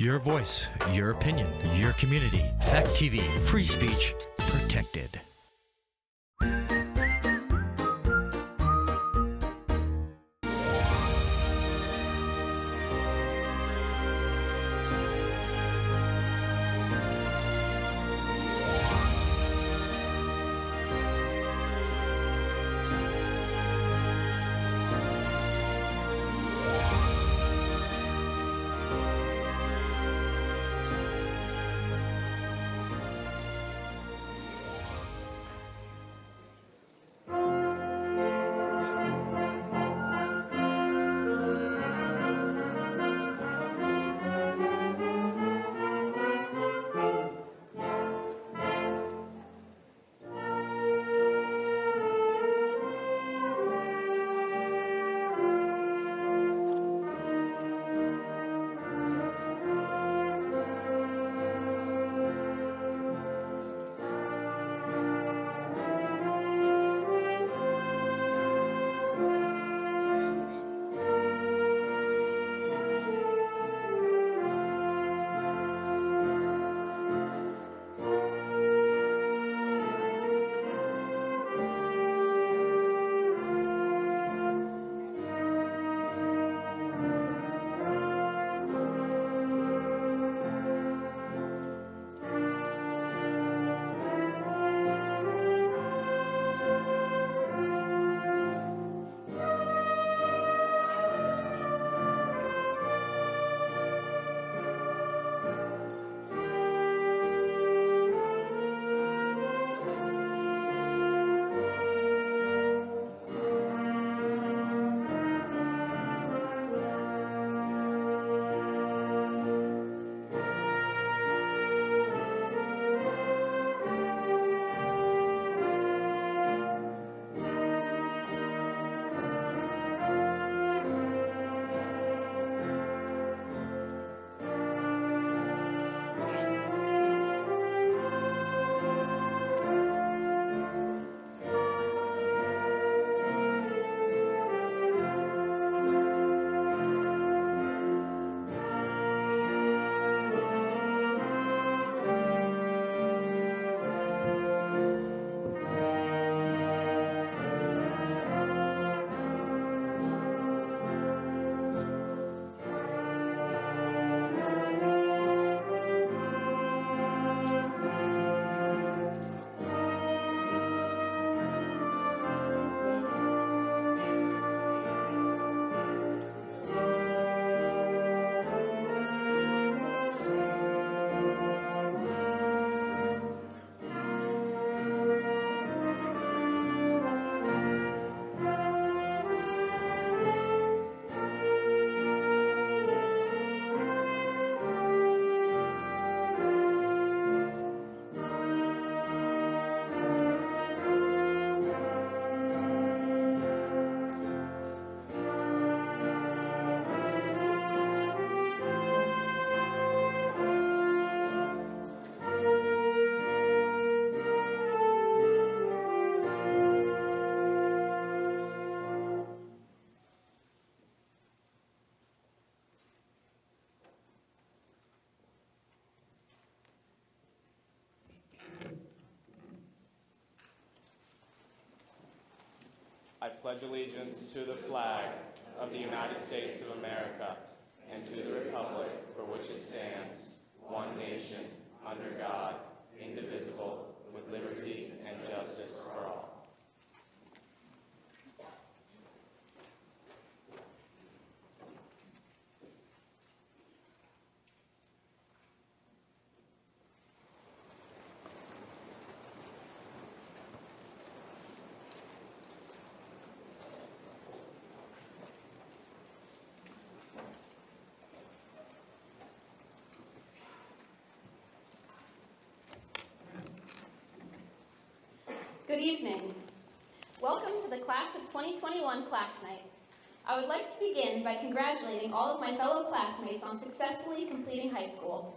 Your voice, your opinion, your community. Fact TV, free speech protected. I pledge allegiance to the flag of the United States of America and to the republic for which it stands, one nation, under God, indivisible, with liberty and justice for all. Good evening. Welcome to the Class of 2021 Class Night. I would like to begin by congratulating all of my fellow classmates on successfully completing high school.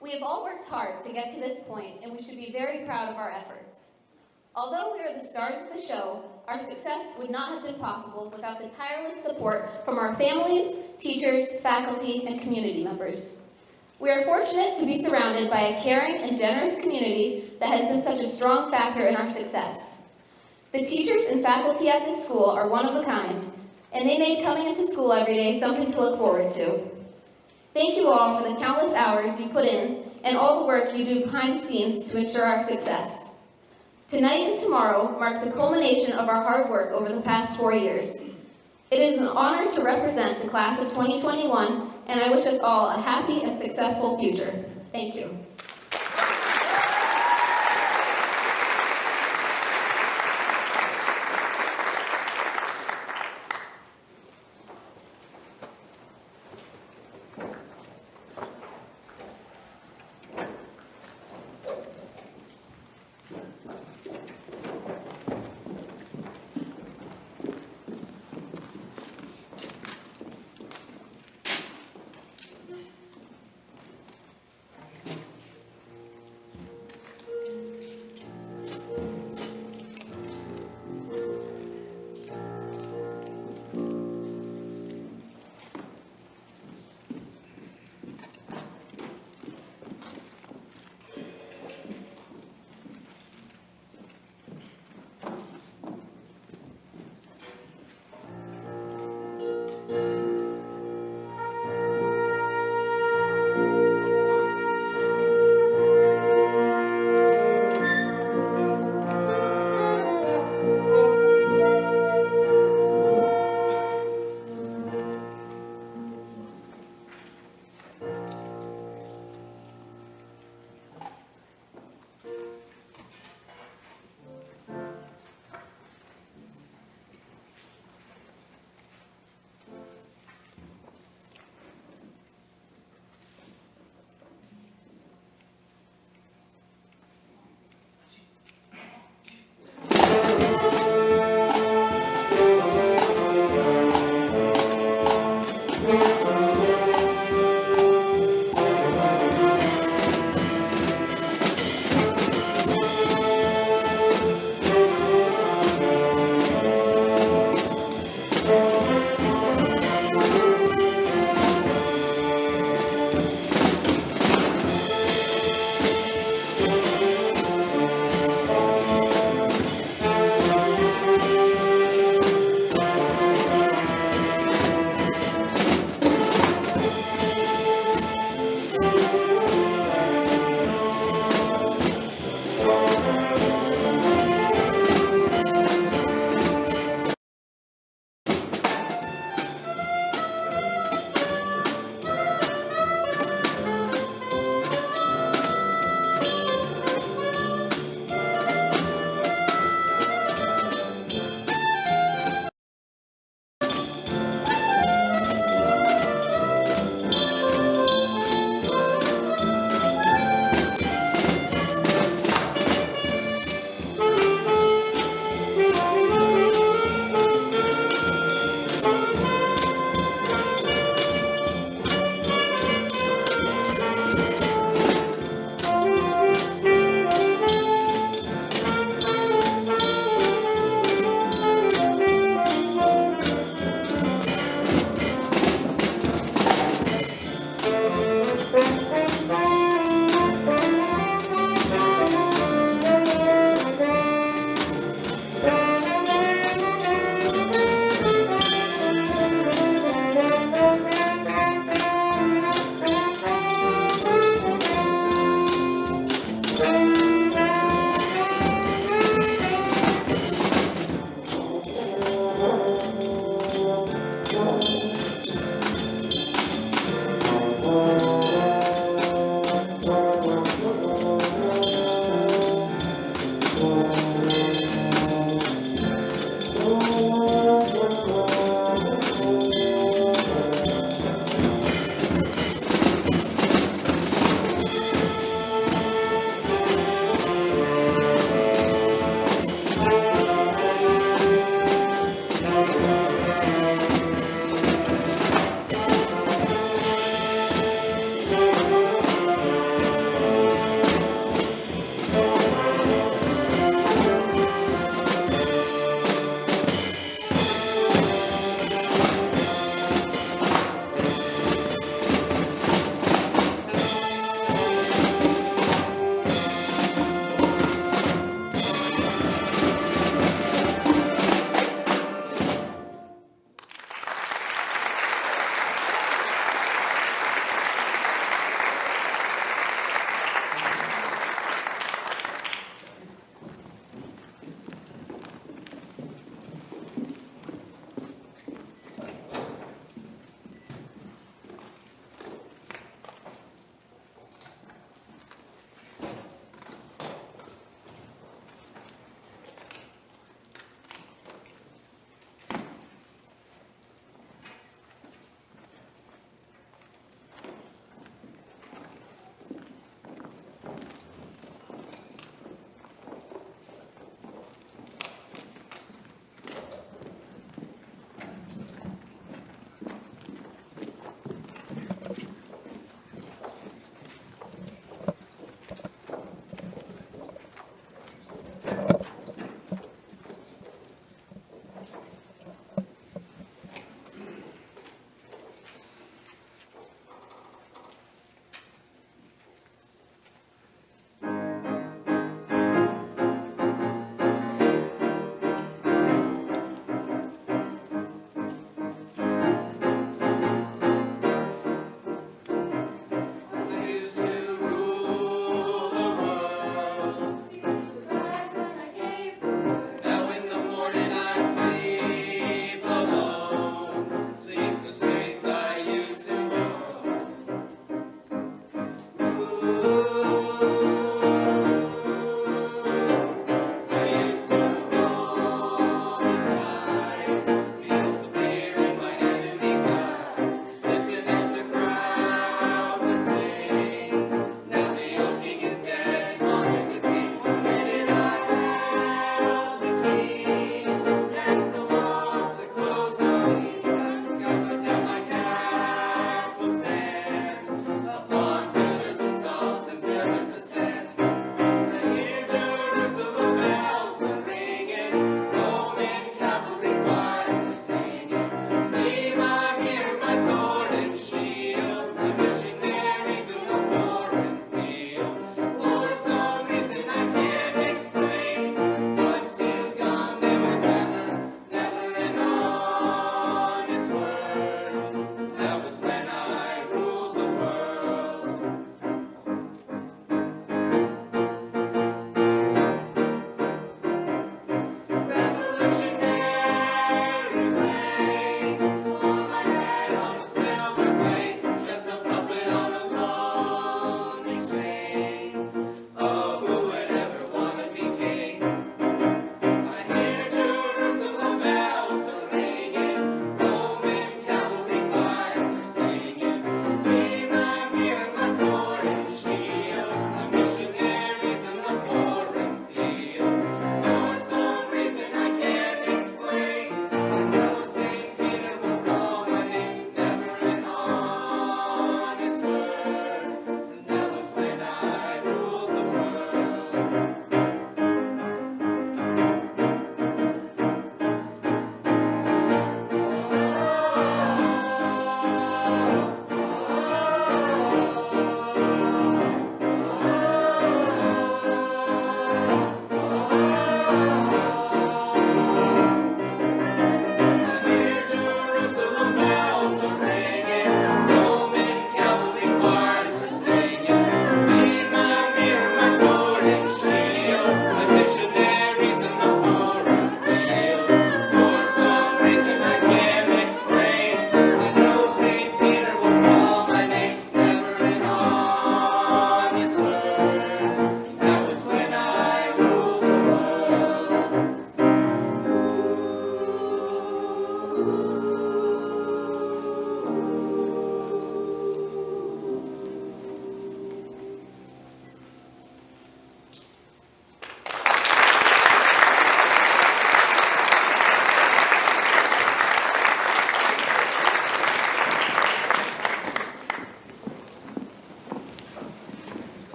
We have all worked hard to get to this point, and we should be very proud of our efforts. Although we are the stars of the show, our success would not have been possible without the tireless support from our families, teachers, faculty, and community members. We are fortunate to be surrounded by a caring and generous community that has been such a strong factor in our success. The teachers and faculty at this school are one of a kind, and they make coming into school every day something to look forward to. Thank you all for the countless hours you put in and all the work you do behind the scenes to ensure our success. Tonight and tomorrow mark the culmination of our hard work over the past 4 years. It is an honor to represent the class of 2021, and I wish us all a happy and successful future. Thank you.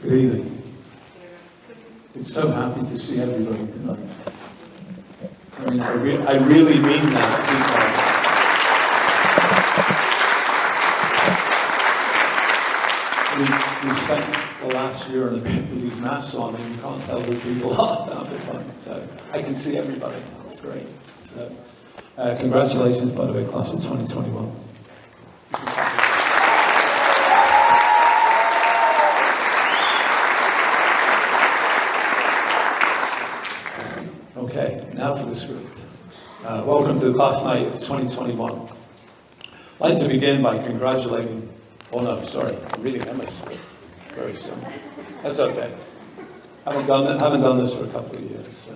Good evening. It's so happy to see everybody tonight. I mean, I really mean that. We spent the last year and a bit with these masks on, and you can't tell who people are half the time. So I can see everybody. That's great. So congratulations, by the way, class of 2021. Okay, now for the script. Welcome to the class night of 2021. I'd like to begin by congratulating, oh no, sorry, I'm reading Emma's script. Very simple. That's okay. Haven't done this for a couple of years. So.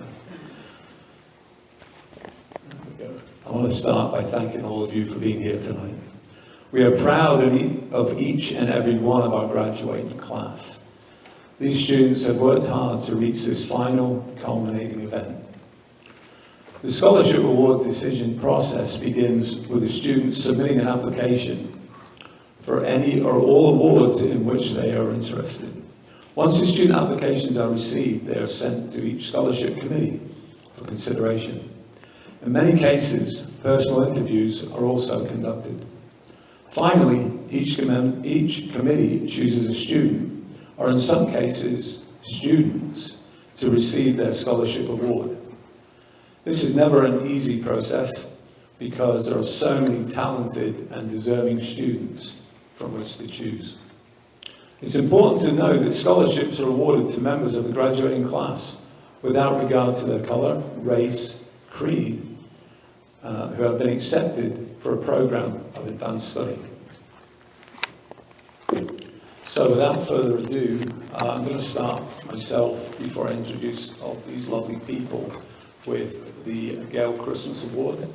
There we go. I want to start by thanking all of you for being here tonight. We are proud of each and every one of our graduating class. These students have worked hard to reach this final culminating event. The scholarship award decision process begins with the students submitting an application for any or all awards in which they are interested. Once the student applications are received, they are sent to each scholarship committee for consideration. In many cases, personal interviews are also conducted. Finally, each committee chooses a student, or in some cases, students, to receive their scholarship award. This is never an easy process because there are so many talented and deserving students from which to choose. It's important to know that scholarships are awarded to members of the graduating class without regard to their color, race, creed, who have been accepted for a program of advanced study. So without further ado, I'm going to start myself, before I introduce all these lovely people, with the Gale Christmas Award.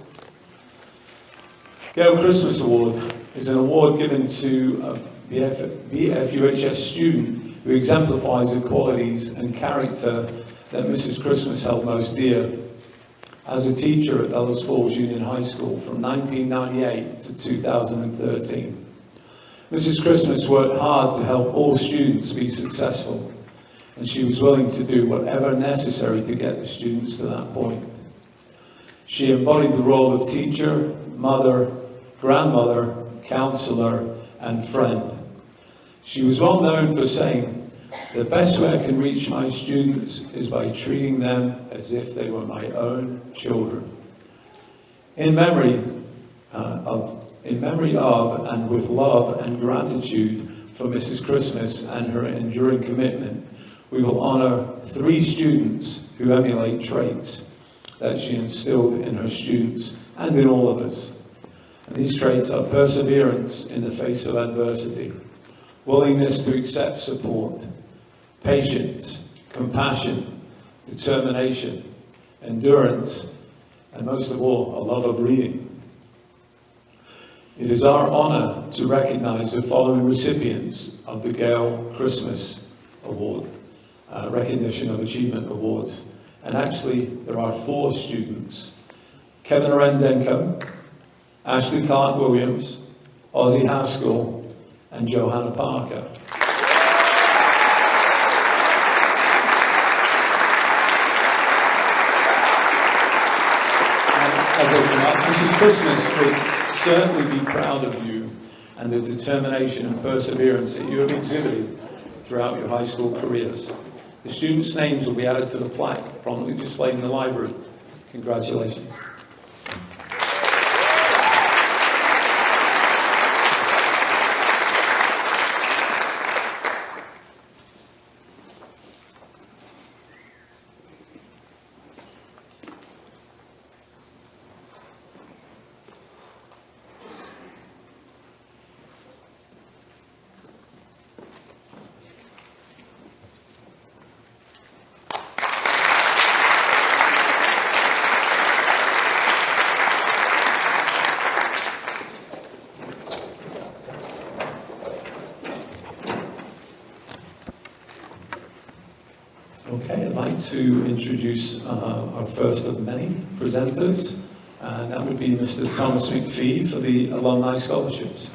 Gale Christmas Award is an award given to a BFUHS student who exemplifies the qualities and character that Mrs. Christmas held most dear. As a teacher at Bellows Falls Union High School from 1998 to 2013, Mrs. Christmas worked hard to help all students be successful, and she was willing to do whatever necessary to get the students to that point. She embodied the role of teacher, mother, grandmother, counselor, and friend. She was well known for saying, "The best way I can reach my students is by treating them as if they were my own children." In memory of and with love and gratitude for Mrs. Christmas and her enduring commitment, we will honor 3 students who emulate traits that she instilled in her students and in all of us. And these traits are perseverance in the face of adversity, willingness to accept support, patience, compassion, determination, endurance, and most of all, a love of reading. It is our honor to recognize the following recipients of the Gale Christmas Award, Recognition of Achievement Awards. And actually, there are 4 students: Kevin Arendenko, Ashley Clark-Williams, Ozzie Haskell, and Johanna Parker. Mrs. Christmas would certainly be proud of you and the determination and perseverance that you have exhibited throughout your high school careers. The students' names will be added to the plaque prominently displayed in the library. Congratulations. Okay, I'd like to introduce our first of many presenters, and that would be Mr. Thomas McPhee for the Alumni Scholarships.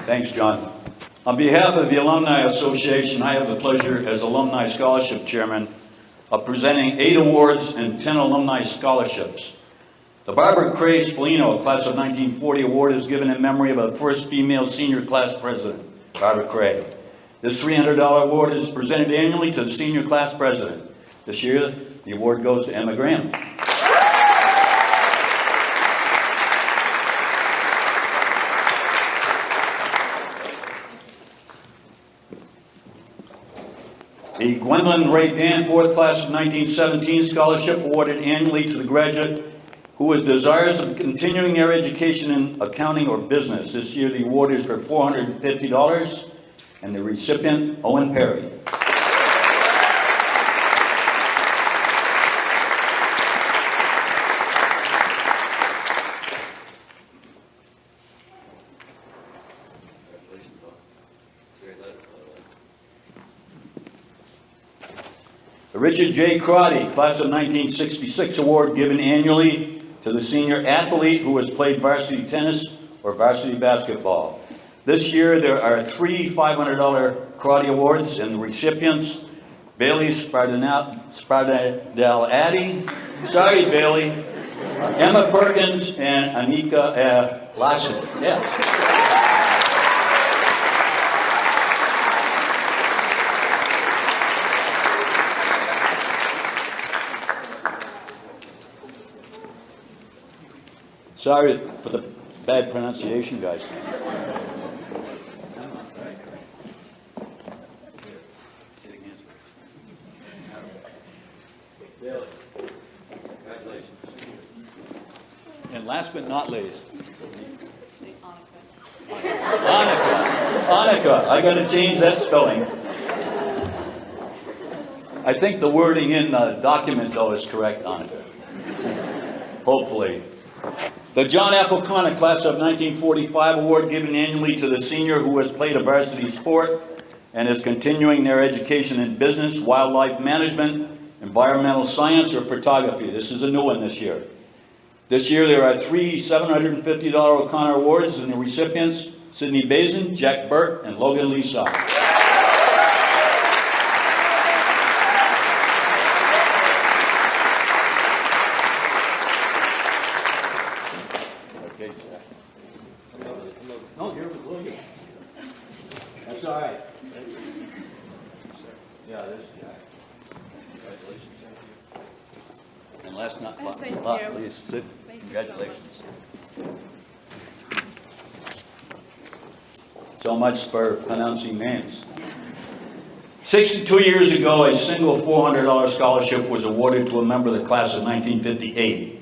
Thanks, John. On behalf of the Alumni Association, I have the pleasure as Alumni Scholarship Chairman of presenting 8 awards and 10 Alumni Scholarships. The Barbara Cray Spallino Class of 1940 Award is given in memory of the first female senior class president, Barbara Cray. This $300 award is presented annually to the senior class president. This year, the award goes to Emma Graham. The Gwendolyn Ray Danforth Class of 1917 Scholarship awarded annually to the graduate who is desirous of continuing their education in accounting or business. This year the award is for $450 and the recipient, Owen Perry. The Richard J. Crotty Class of 1966 Award given annually to the senior athlete who has played varsity tennis or varsity basketball. This year there are 3 $500 Crotty Awards and the recipients, Bailey Spardell-Addy, sorry Bailey, Emma Perkins, and Anika Larson. Yeah. Sorry for the bad pronunciation, guys. Congratulations. And last but not least, Annika. I got to change that spelling. I think the wording in the document, though, is correct, Annika. Hopefully. The John F. O'Connor Class of 1945 Award given annually to the senior who has played a varsity sport and is continuing their education in business, wildlife management, environmental science, or photography. This is a new one this year. This year there are 3 $750 O'Connor Awards and the recipients, Sidney Bazin, Jack Burt, and Logan Lisa. That's all right. Yeah, this is Jack. Congratulations. And last but not least, Sid, congratulations. So much for pronouncing names. 62 years ago, a single $400 scholarship was awarded to a member of the class of 1958.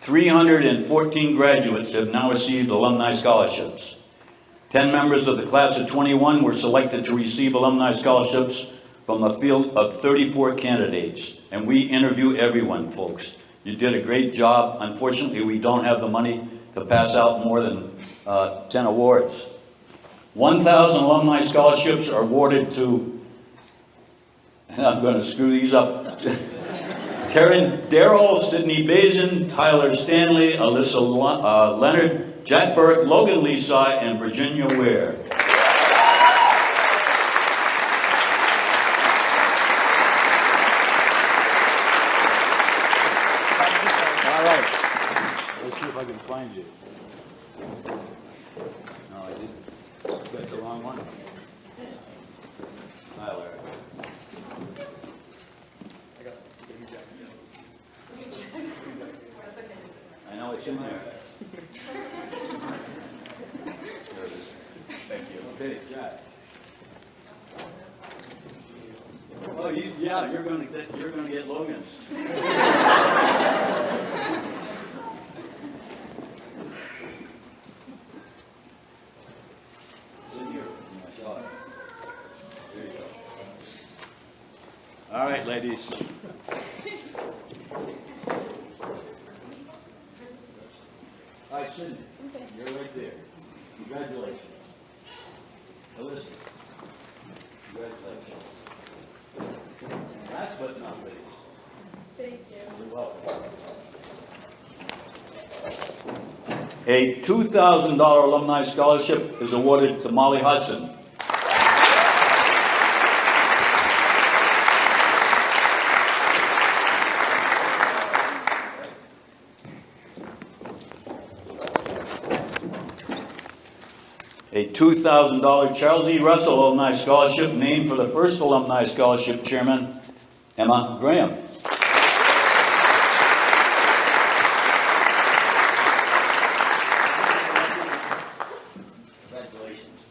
314 graduates have now received alumni scholarships. 10 members of the class of 21 were selected to receive alumni scholarships from a field of 34 candidates. And we interview everyone, folks. You did a great job. Unfortunately, we don't have the money to pass out more than 10 awards. 1,000 alumni scholarships are awarded to, and I'm going to screw these up, Taryn Darrell, Sidney Bazin, Tyler Stanley, Alyssa Leonard, Jack Burke, Logan Lisi, and Virginia Ware. All right. Let's see if I can find you. No, I didn't. Got the wrong one. Tyler. I know it's in there. Thank you. Okay, Jack. Oh, yeah, you're going to get Logan's. All right, ladies. All right, Sydney, you're right there. Congratulations. Alyssa, congratulations. Last but not least. Thank you. You're welcome. A $2,000 alumni scholarship is awarded to Molly Hudson. A $2,000 Charles E. Russell Alumni Scholarship named for the first Alumni Scholarship Chairman, Emma Graham. Congratulations.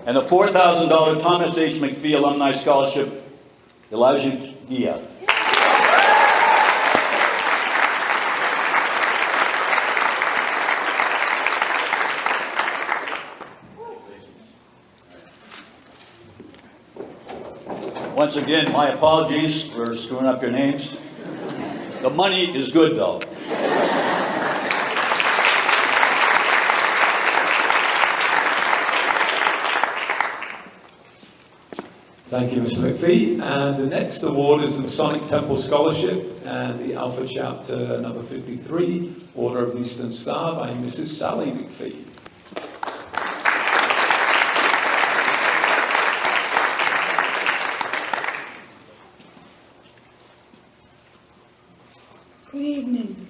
And the $4,000 Thomas H. McPhee Alumni Scholarship, Elijah Gia. Once again, my apologies for screwing up your names. The money is good, though. Thank you, Mr. McPhee. And the next award is the Masonic Temple Scholarship and the Alpha Chapter number 53, Order of the Eastern Star by Mrs. Sally McPhee. Good evening.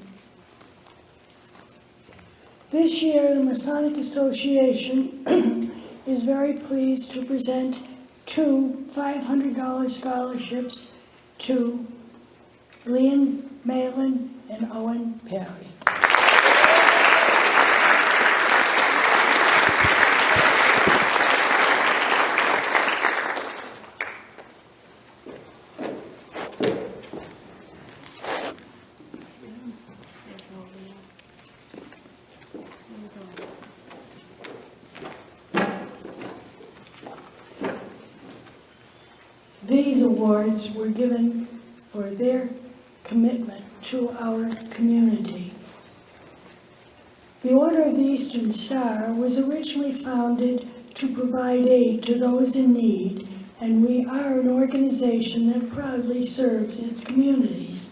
This year, the Masonic Association is very pleased to present two $500 scholarships to Leon Malin and Owen Perry. These awards were given for their commitment to our community. The Order of the Eastern Star was originally founded to provide aid to those in need, and we are an organization that proudly serves its communities.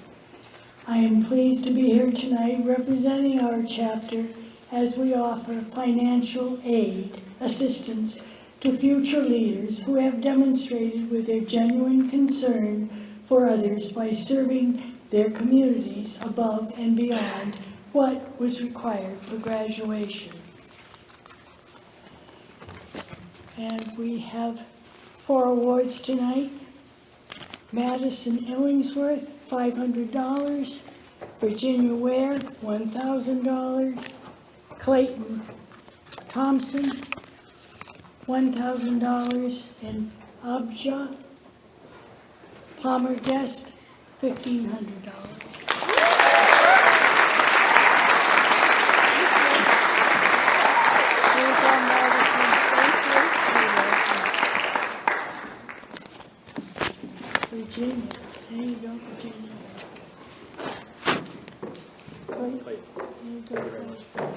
I am pleased to be here tonight representing our chapter as we offer financial aid, assistance to future leaders who have demonstrated with their genuine concern for others by serving their communities above and beyond what was required for graduation. And we have 4 awards tonight. Madison Illingsworth, $500. Virginia Ware, $1,000. Clayton Thompson, $1,000, and Abja Palmer Guest, $1,500. Virginia, there you go, Virginia. Wait, there you go, Clayton.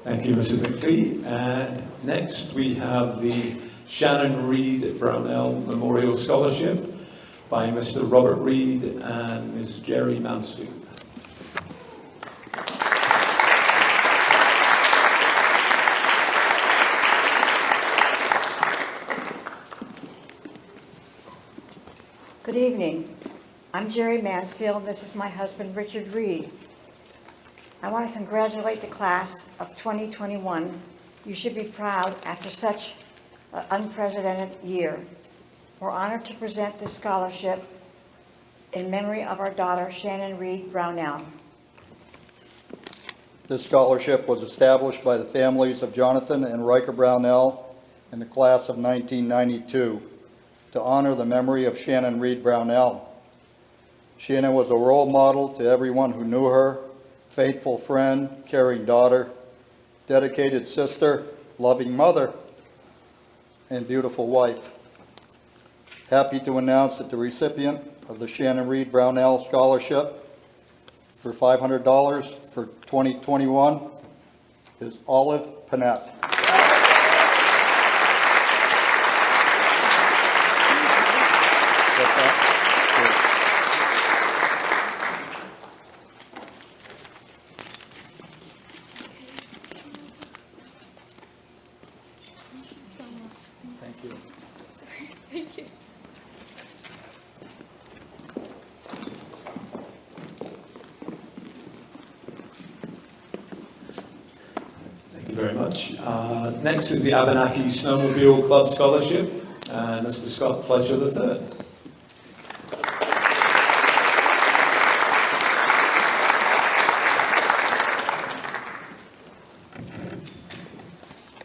Thank you, Mrs. McPhee. And next we have the Shannon Reed Brownell Memorial Scholarship by Mr. Robert Reed and Ms. Jerry Mansfield. Good evening. I'm Jerry Mansfield. This is my husband, Richard Reed. I want to congratulate the class of 2021. You should be proud after such an unprecedented year. We're honored to present this scholarship in memory of our daughter, Shannon Reed Brownell. This scholarship was established by the families of Jonathan and Riker Brownell in the class of 1992 to honor the memory of Shannon Reed Brownell. Shannon was a role model to everyone who knew her, faithful friend, caring daughter, dedicated sister, loving mother, and beautiful wife. Happy to announce that the recipient of the Shannon Reed Brownell Scholarship, for $500 for 2021 is Olive Panett. Thank you. Thank you. Thank you very much. Next is the Abenaki Snowmobile Club Scholarship, and Mr. Scott Fletcher III.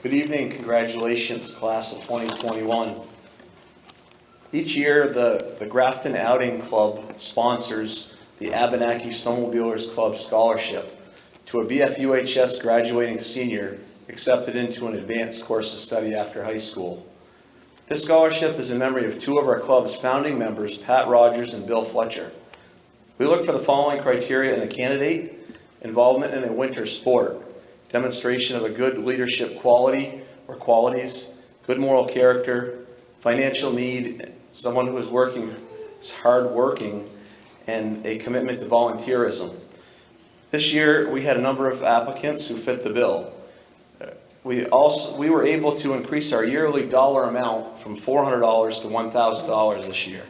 Good evening, congratulations, class of 2021. Each year, the Grafton Outing Club sponsors the Abenaki Snowmobilers Club Scholarship to a BFUHS graduating senior accepted into an advanced course of study after high school. This scholarship is in memory of two of our club's founding members, Pat Rogers and Bill Fletcher. We look for the following criteria in a candidate: involvement in a winter sport, demonstration of a good leadership quality or qualities, good moral character, financial need, someone who is hardworking, and a commitment to volunteerism. This year, we had a number of applicants who fit the bill. We were able to increase our yearly dollar amount from $400 to $1,000 this year.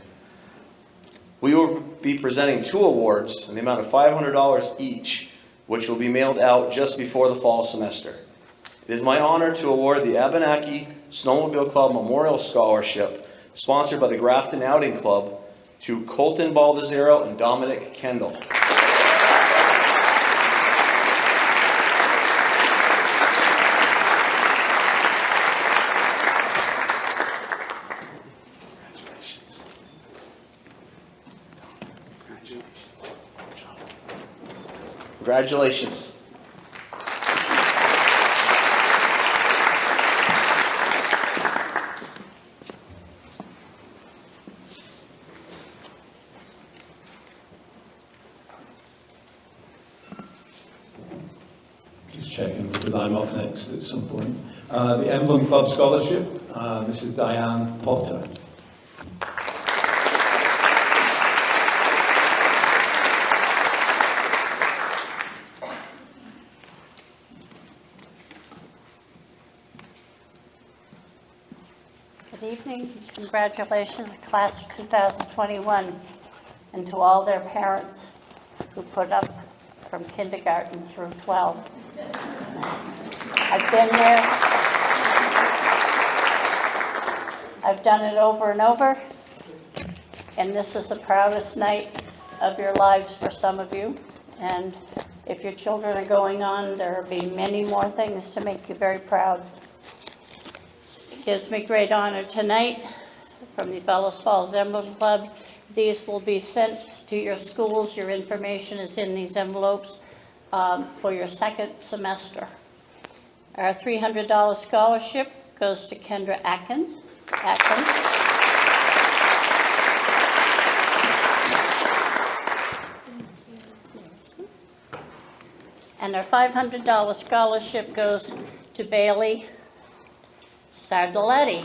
We will be presenting two awards in the amount of $500 each, which will be mailed out just before the fall semester. It is my honor to award the Abenaki Snowmobile Club Memorial Scholarship, sponsored by the Grafton Outing Club, to Colton Baldazero and Dominic Kendall. Congratulations. Just checking because I'm up next at some point. The Emblem Club Scholarship, Mrs. Diane Potter. Good evening. Congratulations, class of 2021, and to all their parents who put up from kindergarten through 12. I've been there. I've done it over and over, and this is the proudest night of your lives for some of you. And if your children are going on, there will be many more things to make you very proud. It gives me great honor tonight from the Bellows Falls Emblem Club. These will be sent to your schools. Your information is in these envelopes for your second semester. Our $300 scholarship goes to Kendra Atkins. And our $500 scholarship goes to Bailey Sardoletti.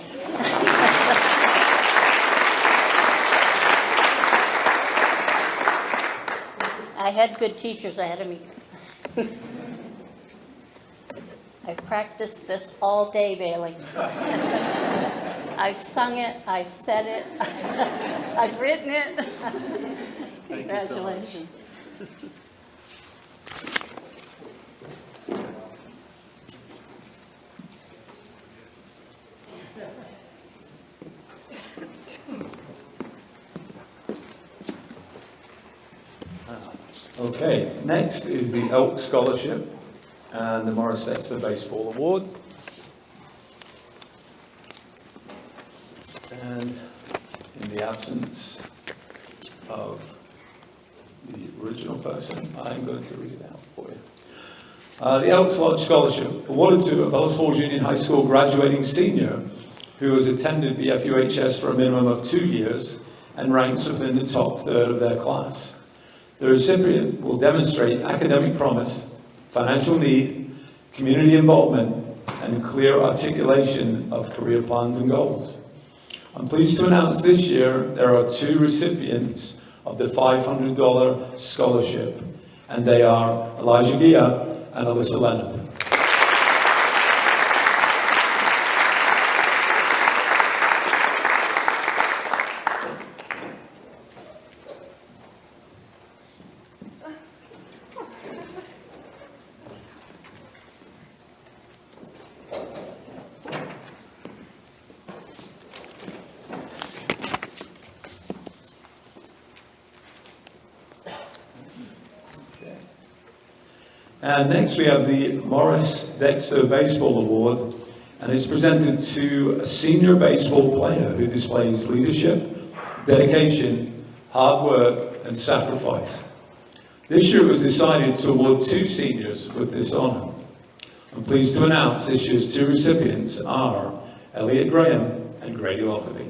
I had good teachers ahead of me. I practiced this all day, Bailey. I've sung it, I've said it, I've written it. Congratulations. Okay, next is the Elks Scholarship and the Morris Dexter Baseball Award. And in the absence of the original person, I'm going to read it out for you. The Elks Lodge Scholarship, awarded to a Bellows Falls Union High School graduating senior who has attended BFUHS for a minimum of 2 years and ranks within the top third of their class. The recipient will demonstrate academic promise, financial need, community involvement, and clear articulation of career plans and goals. I'm pleased to announce this year there are 2 recipients of the $500 scholarship, and they are Elijah Gia and Alyssa Leonard. And next we have the Morris Dexter Baseball Award, and it's presented to a senior baseball player who displays leadership, dedication, hard work, and sacrifice. This year it was decided to award 2 seniors with this honor. I'm pleased to announce this year's 2 recipients are Elliot Graham and Grady Lockerbie.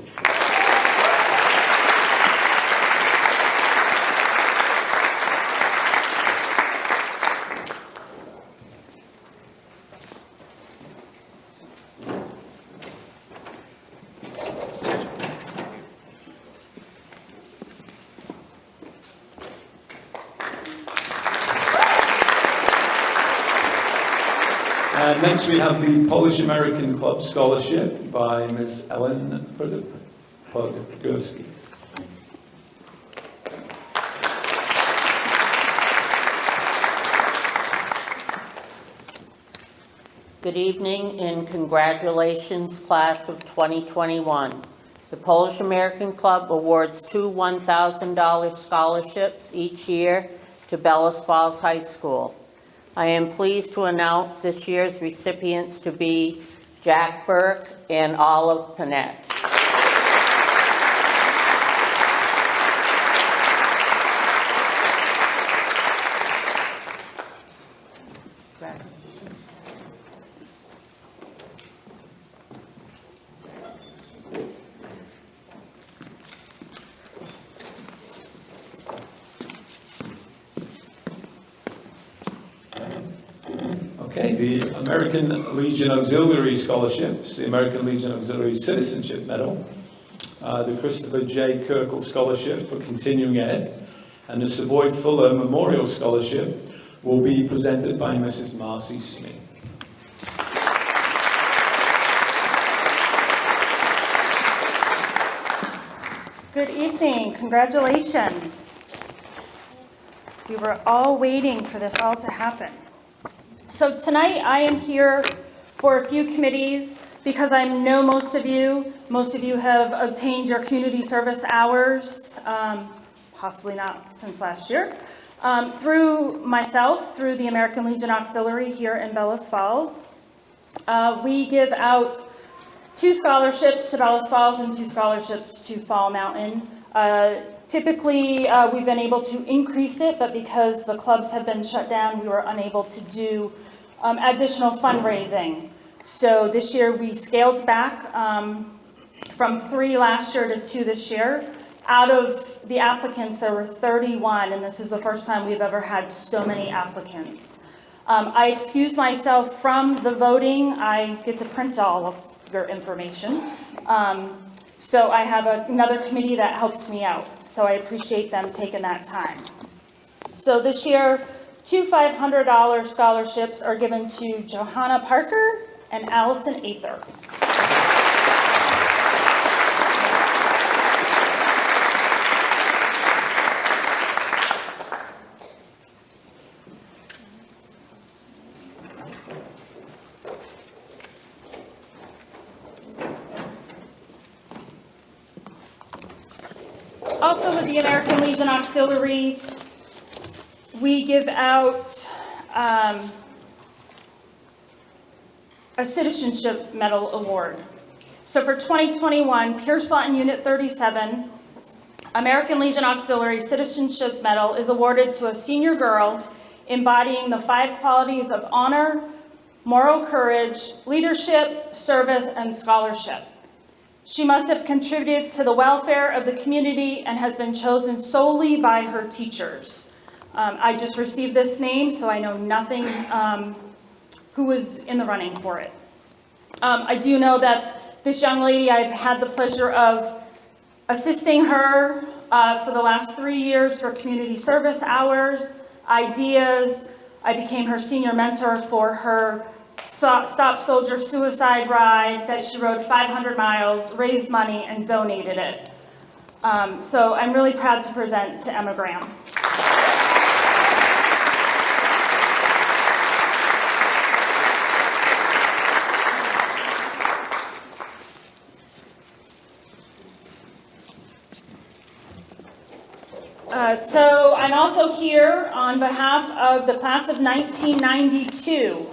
And next we have the Polish American Club Scholarship by Ms. Ellen Podgorski. Good evening and congratulations, class of 2021. The Polish American Club awards 2 $1,000 scholarships each year to Bellows Falls High School. I am pleased to announce this year's recipients to be Jack Burke and Olive Panett. Okay, the American Legion Auxiliary Scholarships, the American Legion Auxiliary Citizenship Medal, the Christopher J. Kirkl Scholarship for Continuing Ed, and the Savoy Fuller Memorial Scholarship will be presented by Mrs. Marcy Smith. Good evening, congratulations. We were all waiting for this all to happen. So tonight I am here for a few committees because I know most of you have obtained your community service hours, possibly not since last year, through myself, through the American Legion Auxiliary here in Bellows Falls. We give out 2 scholarships to Bellows Falls and 2 scholarships to Fall Mountain. Typically, we've been able to increase it, but because the clubs have been shut down, we were unable to do additional fundraising. So this year we scaled back from 3 last year to 2 this year. Out of the applicants, there were 31, and this is the first time we've ever had so many applicants. I excuse myself from the voting. I get to print all of your information. So I have another committee that helps me out. So I appreciate them taking that time. So this year, 2 $500 scholarships are given to Johanna Parker and Allison Ather. Also with the American Legion Auxiliary, we give out a Citizenship Medal Award. So for 2021, Pierce Lawton Unit 37, American Legion Auxiliary Citizenship Medal is awarded to a senior girl embodying the 5 qualities of honor, moral courage, leadership, service, and scholarship. She must have contributed to the welfare of the community and has been chosen solely by her teachers. I just received this name, so I know nothing who was in the running for it. I do know that this young lady, I've had the pleasure of assisting her for the last 3 years for community service hours, ideas. I became her senior mentor for her Stop Soldier Suicide Ride that she rode 500 miles, raised money, and donated it. So I'm really proud to present to Emma Graham. So I'm also here on behalf of the class of 1992.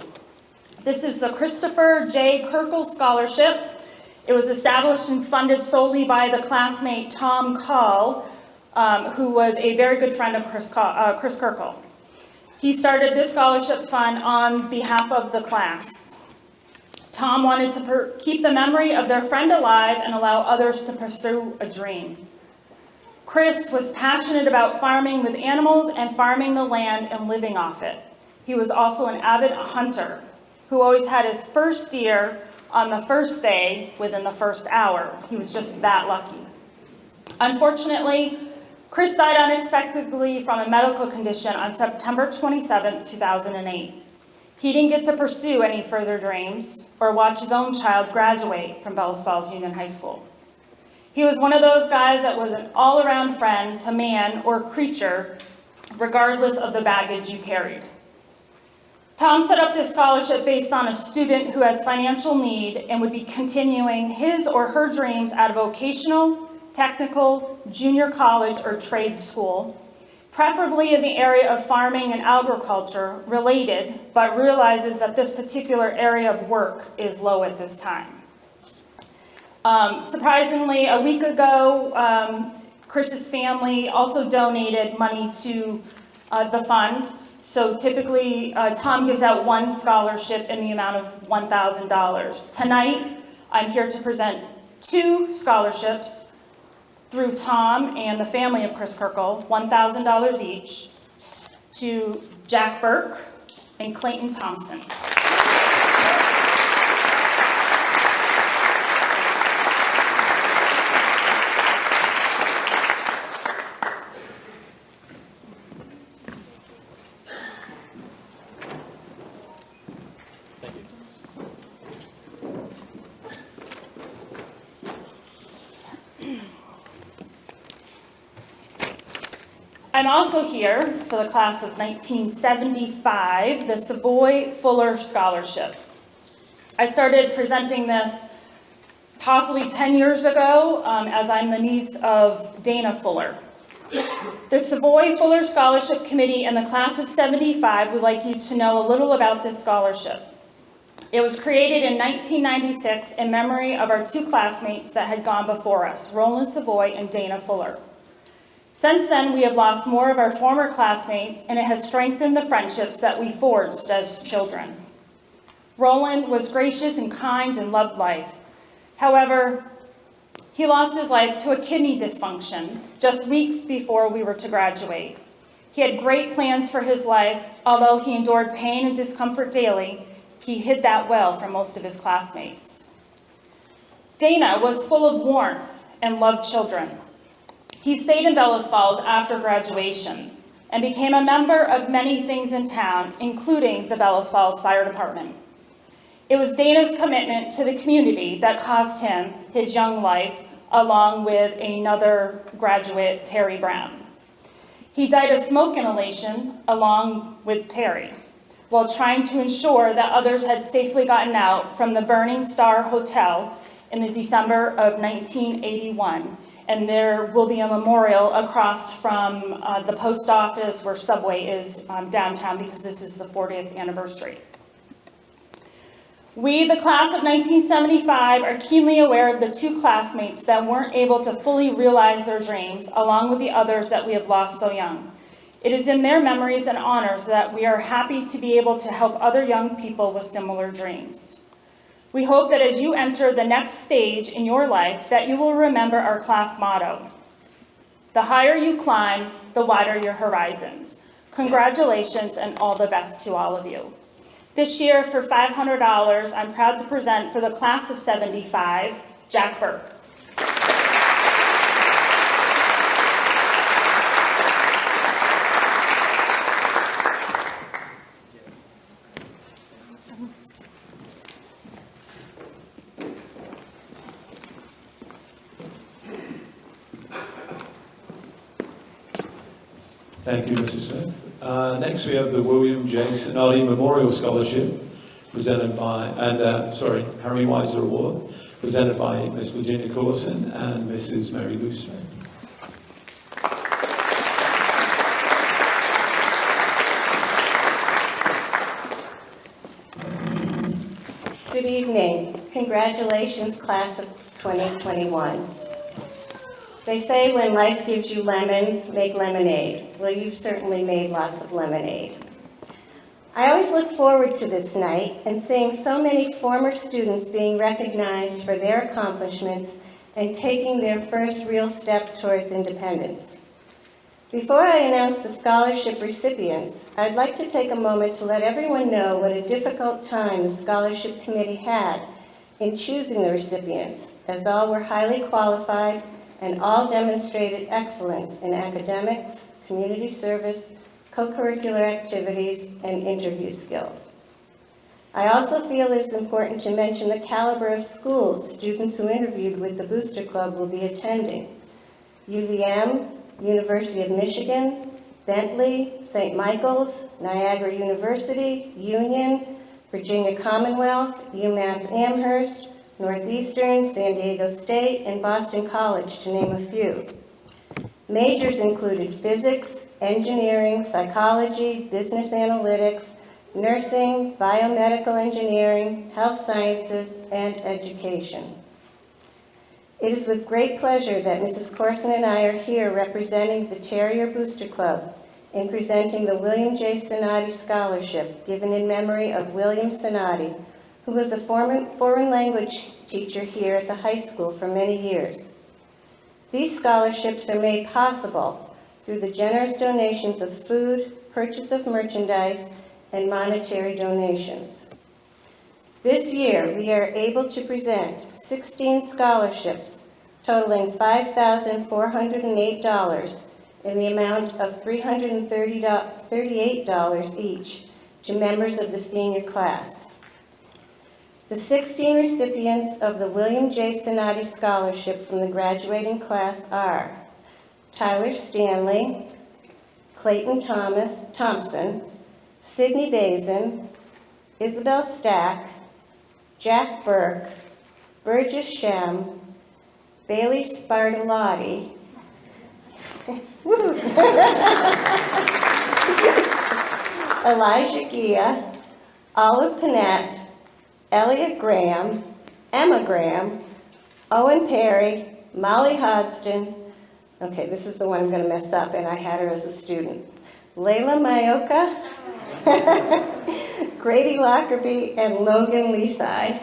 This is the Christopher J. Kirkl Scholarship. It was established and funded solely by the classmate Tom Call, who was a very good friend of Chris Kirkl. He started this scholarship fund on behalf of the class. Tom wanted to keep the memory of their friend alive and allow others to pursue a dream. Chris was passionate about farming with animals and farming the land and living off it. He was also an avid hunter who always had his first deer on the first day within the first hour. He was just that lucky. Unfortunately, Chris died unexpectedly from a medical condition on September 27, 2008. He didn't get to pursue any further dreams or watch his own child graduate from Bellows Falls Union High School. He was one of those guys that was an all-around friend to man or creature, regardless of the baggage you carried. Tom set up this scholarship based on a student who has financial need and would be continuing his or her dreams at a vocational, technical, junior college, or trade school, preferably in the area of farming and agriculture related, but realizes that this particular area of work is low at this time. Surprisingly, a week ago, Chris's family also donated money to the fund. So typically, Tom gives out one scholarship in the amount of $1,000. Tonight, I'm here to present 2 scholarships through Tom and the family of Chris Kirkl, $1,000 each, to Jack Burke and Clayton Thompson. I'm also here for the class of 1975, the Savoy Fuller Scholarship. I started presenting this possibly 10 years ago as I'm the niece of Dana Fuller. The Savoy Fuller Scholarship Committee and the class of 75 would like you to know a little about this scholarship. It was created in 1996 in memory of our 2 classmates that had gone before us, Roland Savoy and Dana Fuller. Since then, we have lost more of our former classmates, and it has strengthened the friendships that we forged as children. Roland was gracious and kind and loved life. However, he lost his life to a kidney dysfunction just weeks before we were to graduate. He had great plans for his life. Although he endured pain and discomfort daily, he hid that well from most of his classmates. Dana was full of warmth and loved children. He stayed in Bellows Falls after graduation and became a member of many things in town, including the Bellows Falls Fire Department. It was Dana's commitment to the community that cost him his young life, along with another graduate, Terry Brown. He died of smoke inhalation along with Terry, while trying to ensure that others had safely gotten out from the Burning Star Hotel in the December of 1981. And there will be a memorial across from the post office where Subway is downtown, because this is the 40th anniversary. We, the class of 1975, are keenly aware of the 2 classmates that weren't able to fully realize their dreams, along with the others that we have lost so young. It is in their memories and honors that we are happy to be able to help other young people with similar dreams. We hope that as you enter the next stage in your life, that you will remember our class motto: the higher you climb, the wider your horizons. Congratulations and all the best to all of you. This year, for $500, I'm proud to present for the class of 75, Jack Burke. Thank you, Mrs. Smith. Next, we have the William J. Sonali Memorial Scholarship, presented by, Harry Weiser Award, presented by Miss Virginia Corson and Mrs. Mary Lou Smith. Good evening. Congratulations, class of 2021. They say when life gives you lemons, make lemonade. Well, you've certainly made lots of lemonade. I always look forward to this night and seeing so many former students being recognized for their accomplishments and taking their first real step towards independence. Before I announce the scholarship recipients, I'd like to take a moment to let everyone know what a difficult time the scholarship committee had in choosing the recipients, as all were highly qualified and all demonstrated excellence in academics, community service, co-curricular activities, and interview skills. I also feel it's important to mention the caliber of schools students who interviewed with the Booster Club will be attending. UVM, University of Michigan, Bentley, St. Michael's, Niagara University, Union, Virginia Commonwealth, UMass Amherst, Northeastern, San Diego State, and Boston College, to name a few. Majors included physics, engineering, psychology, business analytics, nursing, biomedical engineering, health sciences, and education. It is with great pleasure that Mrs. Corson and I are here representing the Terrier Booster Club in presenting the William J. Sanati Scholarship, given in memory of William Sanati, who was a foreign language teacher here at the high school for many years. These scholarships are made possible through the generous donations of food, purchase of merchandise, and monetary donations. This year, we are able to present 16 scholarships totaling $5,408 in the amount of $338 each to members of the senior class. The 16 recipients of the William J. Sanati Scholarship from the graduating class are Tyler Stanley, Clayton Thompson, Sidney Bazin, Isabel Stack, Jack Burke, Burgess Shem, Bailey Spartalotti, Elijah Gia, Olive Panett, Elliot Graham, Emma Graham, Owen Perry, Molly Hodgson, okay, this is the one I'm going to mess up, and I had her as a student, Layla Mayoka, Grady Lockerbie, and Logan Leaside.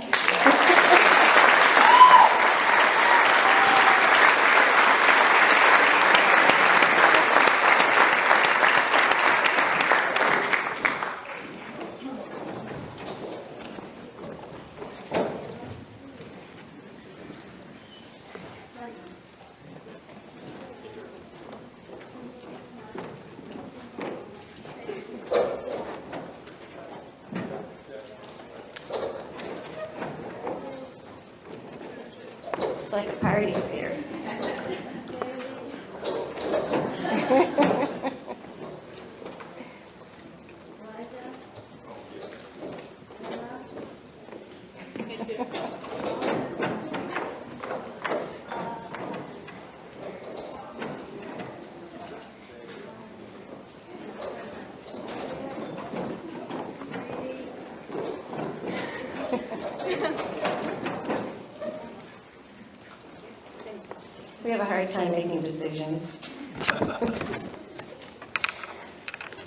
Like a party up here. We have a hard time making decisions.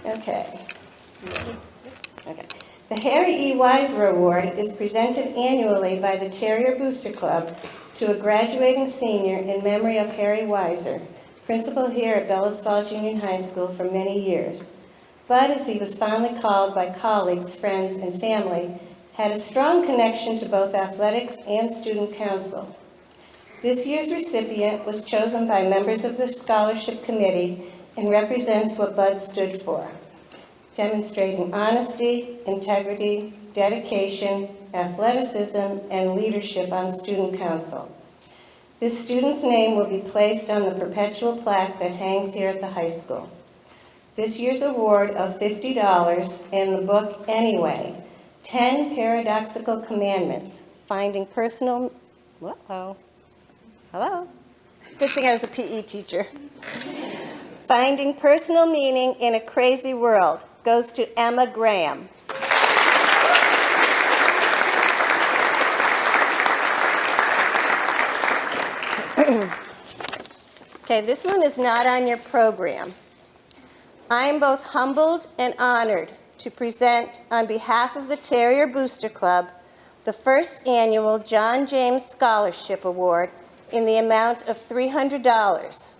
Okay. The Harry E. Weiser Award is presented annually by the Terrier Booster Club to a graduating senior in memory of Harry Weiser, principal here at Bellows Falls Union High School for many years. but as he was fondly called by colleagues, friends, and family, had a strong connection to both athletics and student council. This year's recipient was chosen by members of the scholarship committee and represents what Bud stood for, demonstrating honesty, integrity, dedication, athleticism, and leadership on student council. This student's name will be placed on the perpetual plaque that hangs here at the high school. This year's award of $50 and the book Anyway, 10 Paradoxical Commandments, Finding Personal, hello? Good thing I was a PE teacher. Finding Personal Meaning in a Crazy World goes to Emma Graham. Okay, this one is not on your program. I am both humbled and honored to present on behalf of the Terrier Booster Club the first annual John James Scholarship Award in the amount of $300.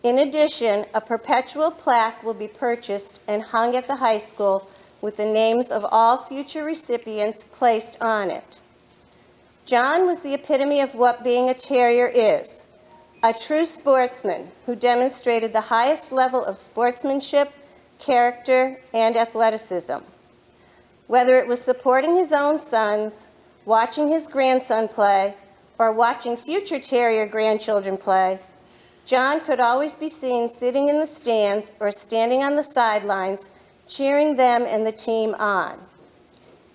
In addition, a perpetual plaque will be purchased and hung at the high school with the names of all future recipients placed on it. John was the epitome of what being a terrier is, a true sportsman who demonstrated the highest level of sportsmanship, character, and athleticism. Whether it was supporting his own sons, watching his grandson play, or watching future terrier grandchildren play, John could always be seen sitting in the stands or standing on the sidelines, cheering them and the team on.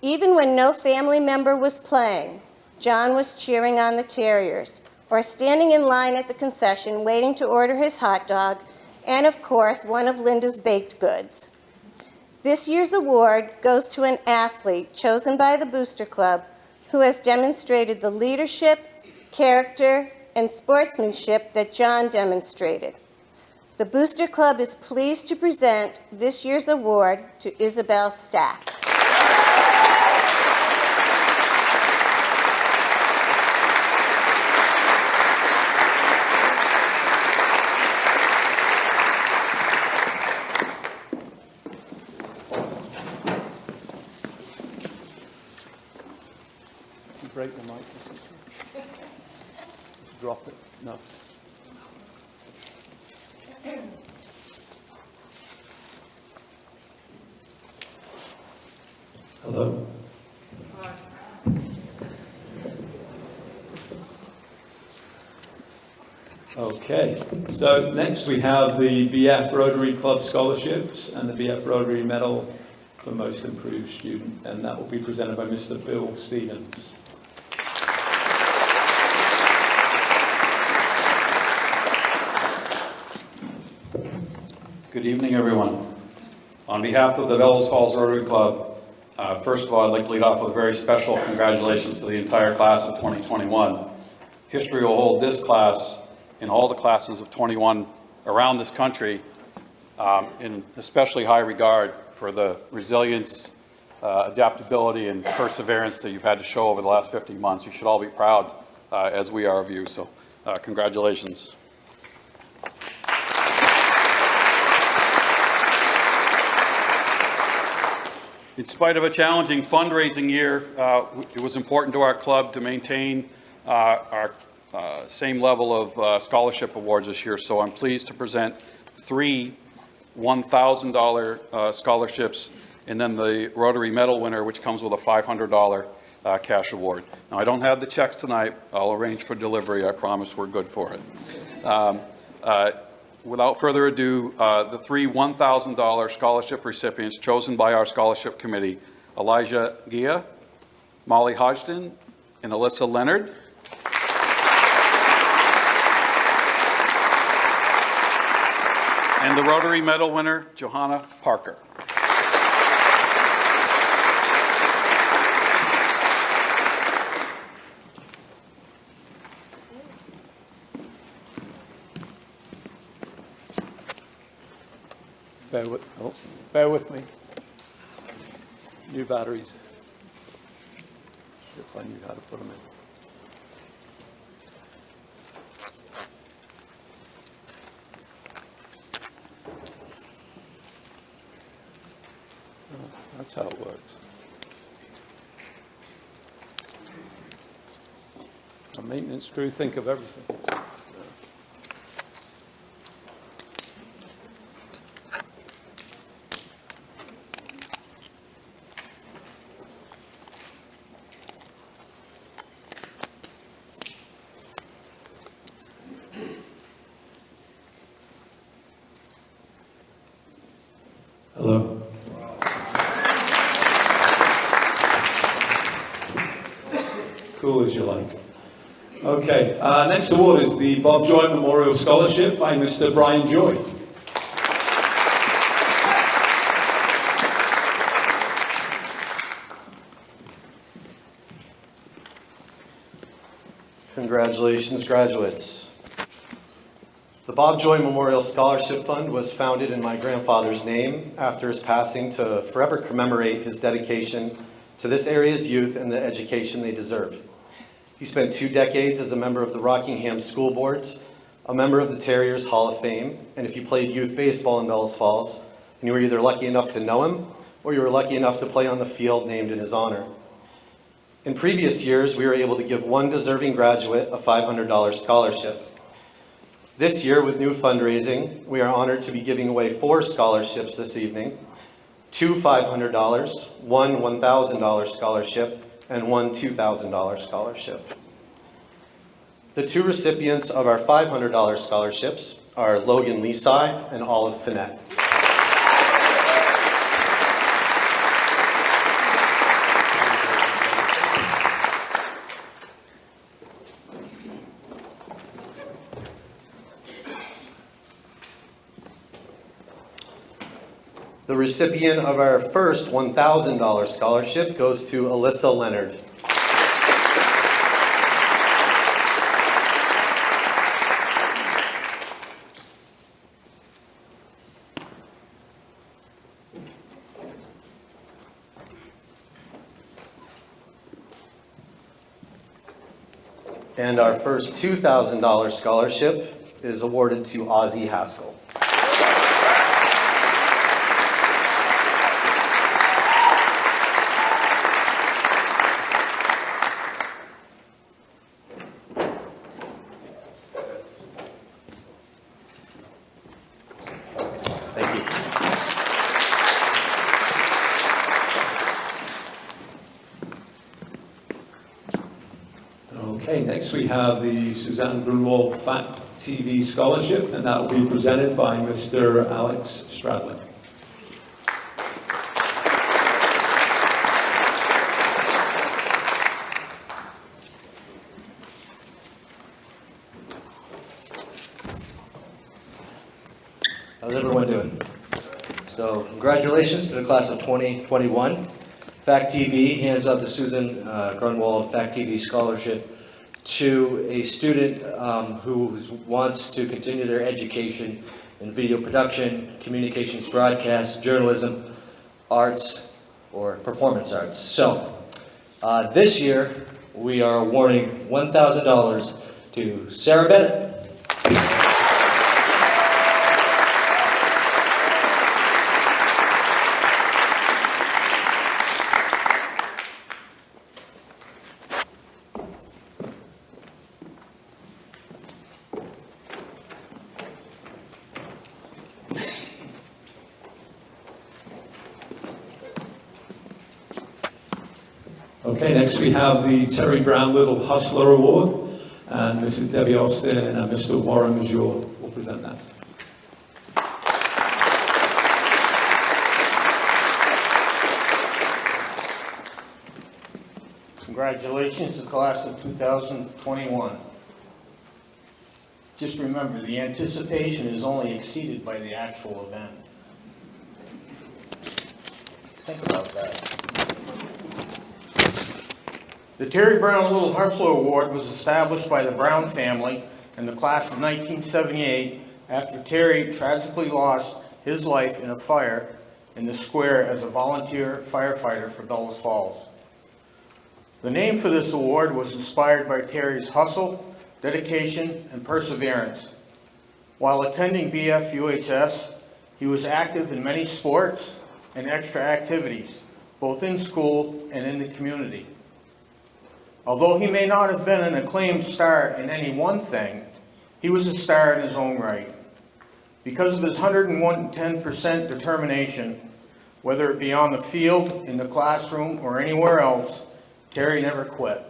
Even when no family member was playing, John was cheering on the Terriers, or standing in line at the concession waiting to order his hot dog, and of course, one of Linda's baked goods. This year's award goes to an athlete chosen by the Booster Club who has demonstrated the leadership, character, and sportsmanship that John demonstrated. The Booster Club is pleased to present this year's award to Isabel Stack. Break the mic. Drop it. No. Hello. Okay, so next we have the BF Rotary Club Scholarships and the BF Rotary Medal for Most Improved Student, and that will be presented by Mr. Bill Stevens. Good evening, everyone. On behalf of the Bellows Falls Rotary Club, first of all, I'd like to lead off with a very special congratulations to the entire class of 2021. History will hold this class and all the classes of 21 around this country in especially high regard for the resilience, adaptability, and perseverance that you've had to show over the last 50 months. You should all be proud, as we are of you, so congratulations. In spite of a challenging fundraising year, it was important to our club to maintain our same level of scholarship awards this year. So I'm pleased to present 3 $1,000 scholarships and then the Rotary Medal winner, which comes with a $500 cash award. Now, I don't have the checks tonight. I'll arrange for delivery. I promise we're good for it. Without further ado, the 3 $1,000 scholarship recipients chosen by our scholarship committee: Elijah Gia, Molly Hodgson, and Alyssa Leonard. And the Rotary Medal winner, Johanna Parker. Bear with me. New batteries. If I knew how to put them in. That's how it works. A maintenance crew think of everything. Hello. Cool as you like. Okay, next award is the Bob Joy Memorial Scholarship by Mr. Brian Joy. Congratulations, graduates. The Bob Joy Memorial Scholarship Fund was founded in my grandfather's name after his passing to forever commemorate his dedication to this area's youth and the education they deserve. He spent 2 decades as a member of the Rockingham School Boards, a member of the Terriers Hall of Fame, and if you played youth baseball in Bellows Falls, then you were either lucky enough to know him or you were lucky enough to play on the field named in his honor. In previous years, we were able to give one deserving graduate a $500 scholarship. This year, with new fundraising, we are honored to be giving away 4 scholarships this evening, 2 $500, 1 $1,000 scholarship, and 1 $2,000 scholarship. The 2 recipients of our $500 scholarships are Logan Lisai and Olive Panette. The recipient of our first $1,000 scholarship goes to Alyssa Leonard. And our first $2,000 scholarship is awarded to Ozzie Haskell. Okay, next we have the Suzanne Greenwald Fact TV Scholarship, and that will be presented by Mr. Alex Stradlin. How's everyone doing? So, congratulations to the class of 2021. Fact TV hands out the Susan Grunwald Fact TV Scholarship to a student who wants to continue their education in video production, communications, broadcast, journalism, arts, or performance arts. So, this year we are awarding $1,000 to Sarah Bennett. Okay, next we have the Terry Brown Little Hustler Award, and Mrs. Debbie Austin and Mr. Warren Major will present that. Congratulations to the class of 2021. Just remember, the anticipation is only exceeded by the actual event. Think about that. The Terry Brown Little Hustler Award was established by the Brown family in the class of 1978 after Terry tragically lost his life in a fire in the square as a volunteer firefighter for Bellows Falls. The name for this award was inspired by Terry's hustle, dedication, and perseverance. While attending BFUHS, he was active in many sports and extra activities, both in school and in the community. Although he may not have been an acclaimed star in any one thing, he was a star in his own right. Because of his 110% determination, whether it be on the field, in the classroom, or anywhere else, Terry never quit.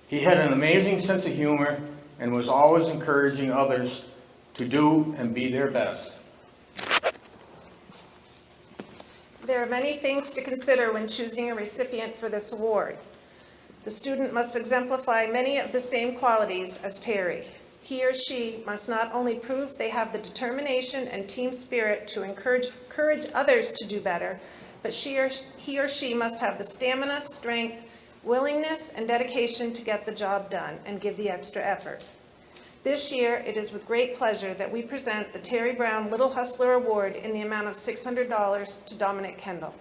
He had an amazing sense of humor and was always encouraging others to do and be their best. There are many things to consider when choosing a recipient for this award. The student must exemplify many of the same qualities as Terry. He or she must not only prove they have the determination and team spirit to encourage others to do better, but he or she must have the stamina, strength, willingness, and dedication to get the job done and give the extra effort. This year, it is with great pleasure that we present the Terry Brown Little Hustler Award in the amount of $600 to Dominic Kendall.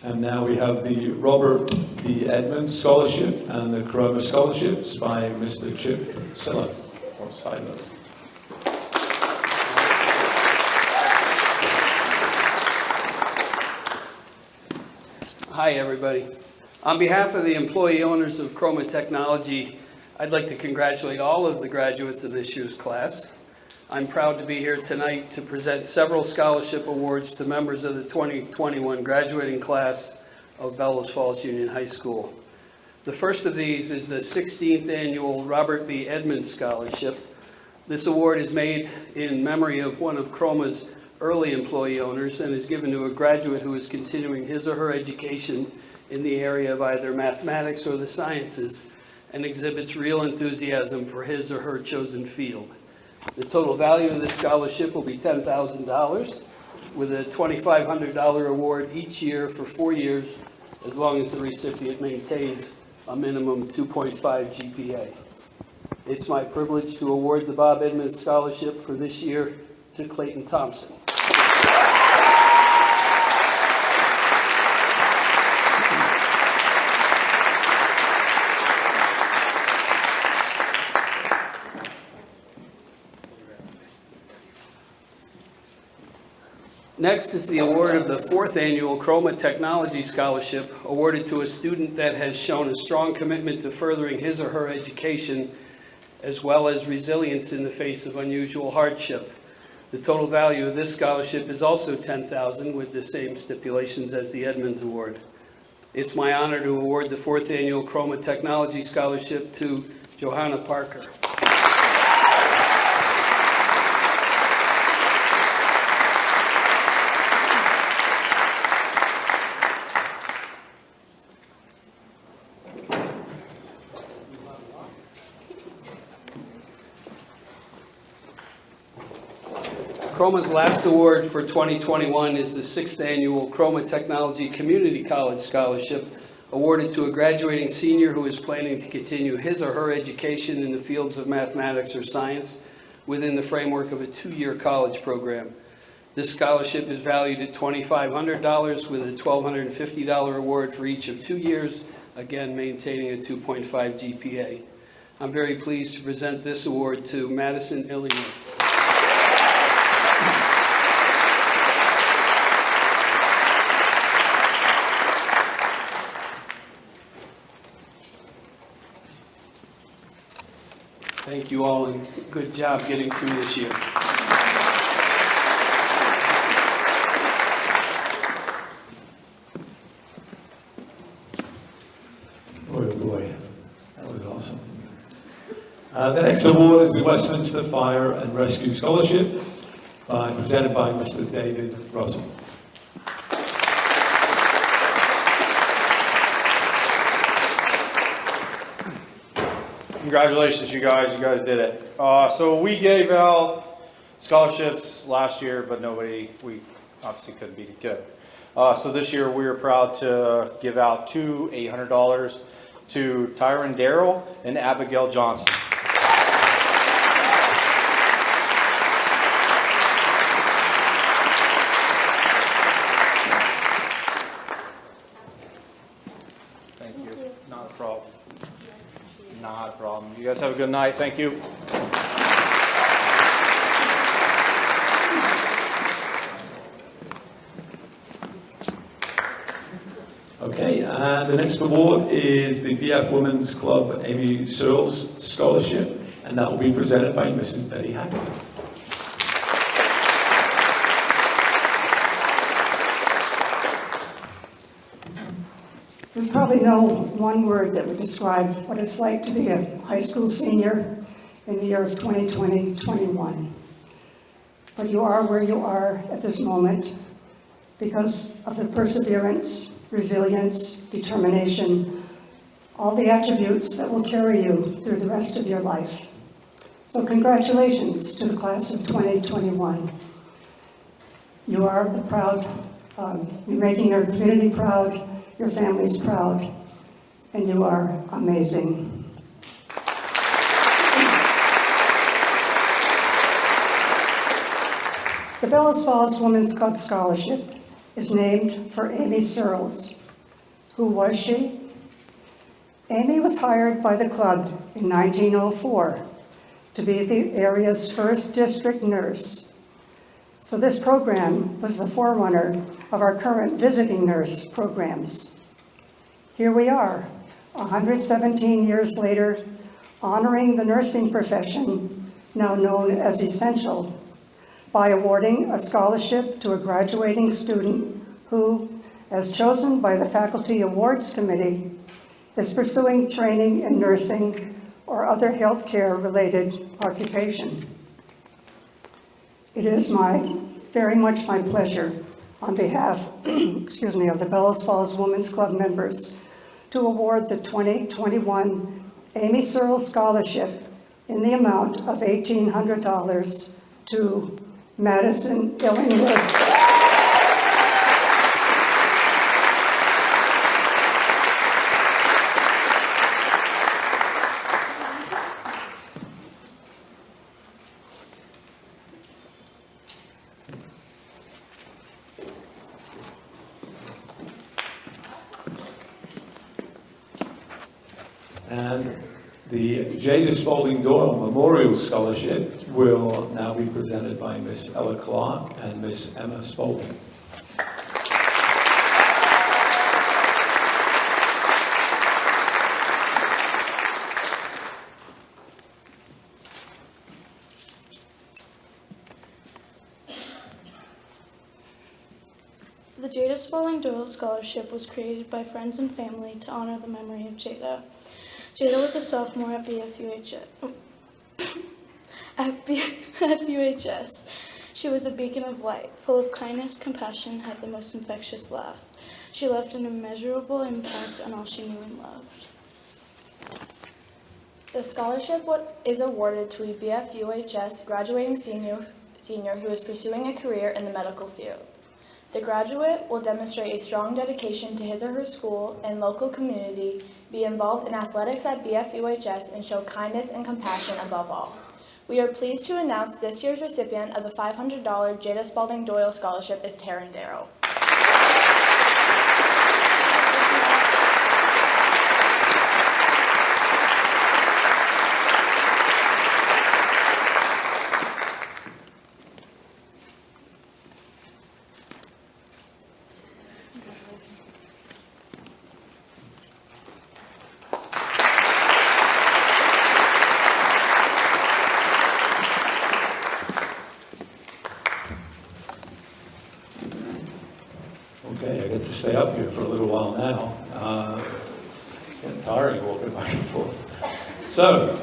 And now we have the Robert B. Edmonds Scholarship and the Chroma Scholarships by Mr. Chip Siller, or Silo. Hi, everybody. On behalf of the employee owners of Chroma Technology, I'd like to congratulate all of the graduates of this year's class. I'm proud to be here tonight to present several scholarship awards to members of the 2021 graduating class of Bellows Falls Union High School. The first of these is the 16th annual Robert B. Edmonds Scholarship. This award is made in memory of one of Chroma's early employee owners and is given to a graduate who is continuing his or her education in the area of either mathematics or the sciences and exhibits real enthusiasm for his or her chosen field. The total value of this scholarship will be $10,000 with a $2,500 award each year for 4 years as long as the recipient maintains a minimum 2.5 GPA. It's my privilege to award the Bob Edmonds Scholarship for this year to Clayton Thompson. Next is the award of the 4th annual Chroma Technology Scholarship, awarded to a student that has shown a strong commitment to furthering his or her education, as well as resilience in the face of unusual hardship. The total value of this scholarship is also $10,000 with the same stipulations as the Edmonds Award. It's my honor to award the 4th annual Chroma Technology Scholarship to Johanna Parker. Chroma's last award for 2021 is the 6th annual Chroma Technology Community College Scholarship, awarded to a graduating senior who is planning to continue his or her education in the fields of mathematics or science within the framework of a 2-year college program. This scholarship is valued at $2,500 with a $1,250 award for each of 2 years, again maintaining a 2.5 GPA. I'm very pleased to present this award to Madison Illingworth. Thank you all, and good job getting through this year. Boy, oh boy, that was awesome. The next award is the Westminster Fire and Rescue Scholarship, presented by Mr. David Russell. Congratulations, you guys did it. So we gave out scholarships last year, but we obviously couldn't be together. So this year we are proud to give out two $800 to Tyron Darrell and Abigail Johnson. Thank you. Not a problem. Not a problem. You guys have a good night. Thank you. Okay, and the next award is the BF Women's Club Amy Searles Scholarship, and that will be presented by Mrs. Betty Hackett. There's probably no one word that would describe what it's like to be a high school senior in the year of 2020-21. But you are where you are at this moment because of the perseverance, resilience, determination, all the attributes that will carry you through the rest of your life. So congratulations to the class of 2021. You are the proud, you're making your community proud, your family's proud, and you are amazing. The Bellows Falls Women's Club Scholarship is named for Amy Searles. Who was she? Amy was hired by the club in 1904 to be the area's first district nurse. So this program was the forerunner of our current visiting nurse programs. Here we are, 117 years later, honoring the nursing profession, now known as essential, by awarding a scholarship to a graduating student who, as chosen by the Faculty Awards Committee, is pursuing training in nursing or other healthcare-related occupation. It is very much my pleasure on behalf of the Bellows Falls Women's Club members to award the 2021 Amy Searles Scholarship in the amount of $1,800 to Madison Illingworth. And the Jada Doyle Memorial Scholarship will now be presented by Miss Ella Clark and Miss Emma Spalding. The Jada Spalding Doyle Scholarship was created by friends and family to honor the memory of Jada. Jada was a sophomore at BFUHS. She was a beacon of light, full of kindness, compassion, had the most infectious laugh. She left an immeasurable impact on all she knew and loved. The scholarship is awarded to a BFUHS graduating senior who is pursuing a career in the medical field. The graduate will demonstrate a strong dedication to his or her school and local community, be involved in athletics at BFUHS, and show kindness and compassion above all. We are pleased to announce this year's recipient of the $500 Jada Spalding Doyle Scholarship is Taryn Darrow. Okay, I get to stay up here for a little while now. It's getting tiring walking back and forth. So,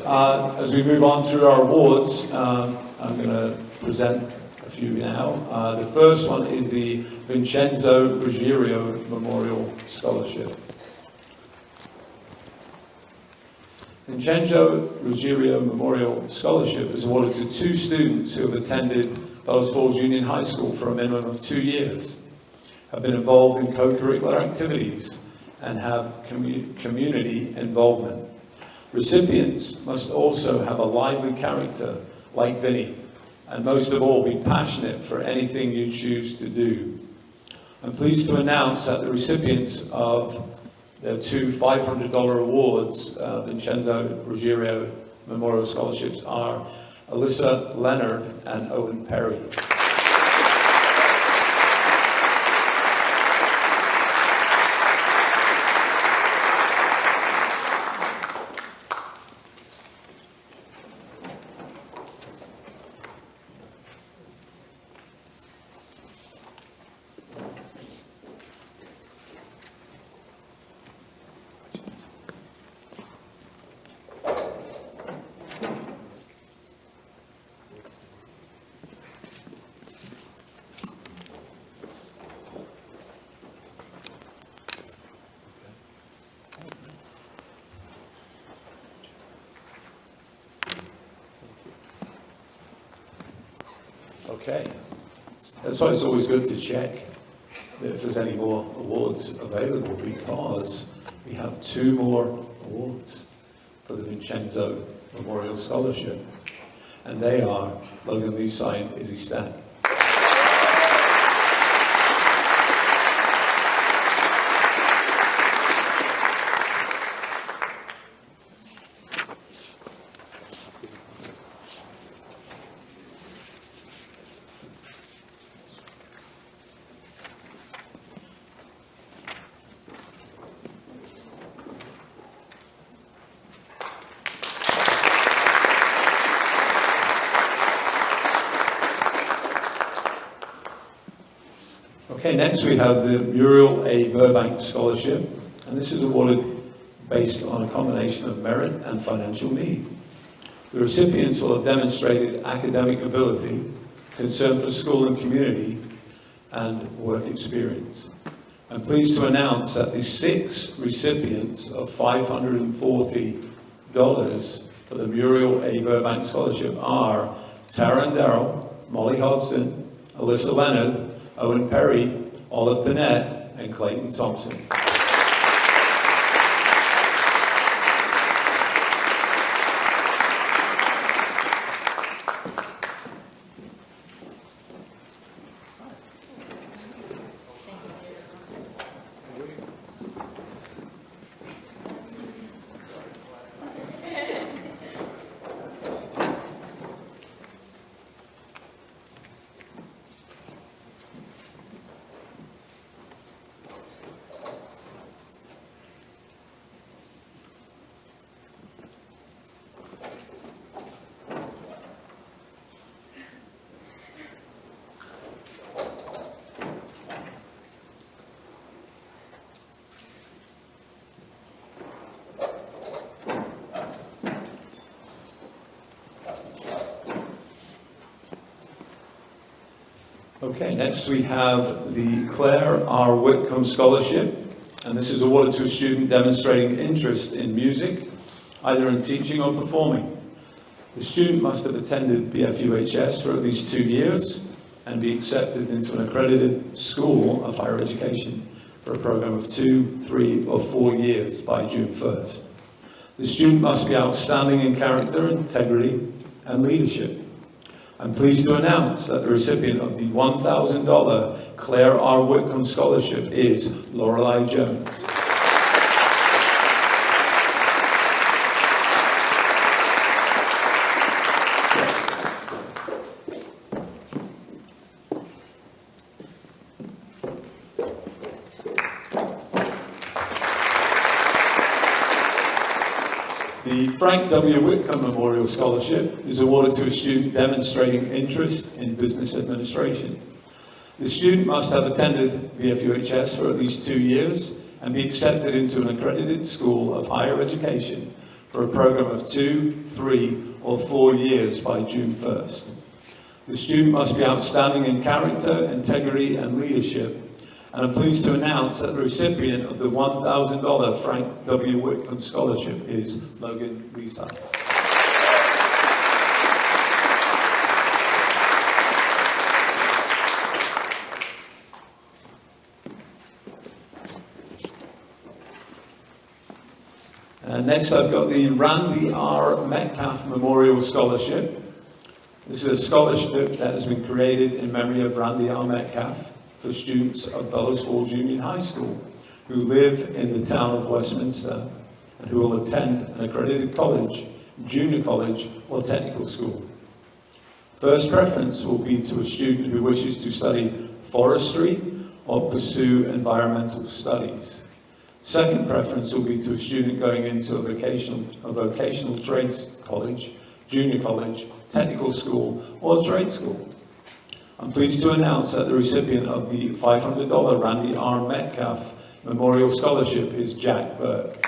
as we move on through our awards, I'm going to present a few now. The first one is the Vincenzo Ruggiero Memorial Scholarship. Vincenzo Ruggiero Memorial Scholarship is awarded to 2 students who have attended Bellows Falls Union High School for a minimum of 2 years, have been involved in co-curricular activities, and have community involvement. Recipients must also have a lively character like Vinny, and most of all be passionate for anything you choose to do. I'm pleased to announce that the recipients of their two $500 awards, Vincenzo Ruggiero Memorial Scholarships, are Alyssa Leonard and Owen Perry. Okay, that's why it's always good to check if there's any more awards available, because we have 2 more awards for the Vincenzo Memorial Scholarship, and they are Logan Lee Sign, Izzy Stan. Okay, next we have the Muriel A. Burbank Scholarship, and this is awarded based on a combination of merit and financial need. The recipients will have demonstrated academic ability, concern for school and community, and work experience. I'm pleased to announce that the 6 recipients of $540 for the Muriel A. Burbank Scholarship are Tara and Darrell, Molly Hodgson, Alyssa Leonard, Owen Perry, Olive Burnett, and Clayton Thompson. Okay, next we have the Claire R. Whitcomb Scholarship, and this is awarded to a student demonstrating interest in music, either in teaching or performing. The student must have attended BFUHS for at least 2 years and be accepted into an accredited school of higher education for a program of 2, 3, or 4 years by June 1st. The student must be outstanding in character, integrity, and leadership. I'm pleased to announce that the recipient of the $1,000 Claire R. Whitcomb Scholarship is Lorelei Jones. The Frank W. Whitcomb Memorial Scholarship is awarded to a student demonstrating interest in business administration. The student must have attended BFUHS for at least 2 years and be accepted into an accredited school of higher education for a program of 2, 3, or 4 years by June 1st. The student must be outstanding in character, integrity, and leadership. And I'm pleased to announce that the recipient of the $1,000 Frank W. Whitcomb Scholarship is Logan Lisa. Next, I've got the Randy R. Metcalf Memorial Scholarship. This is a scholarship that has been created in memory of Randy R. Metcalf for students of Bellows Falls Union High School who live in the town of Westminster and who will attend an accredited college, junior college, or technical school. First preference will be to a student who wishes to study forestry or pursue environmental studies. Second preference will be to a student going into a vocational trades college, junior college, technical school, or trade school. I'm pleased to announce that the recipient of the $500 Randy R. Metcalf Memorial Scholarship is Jack Burke.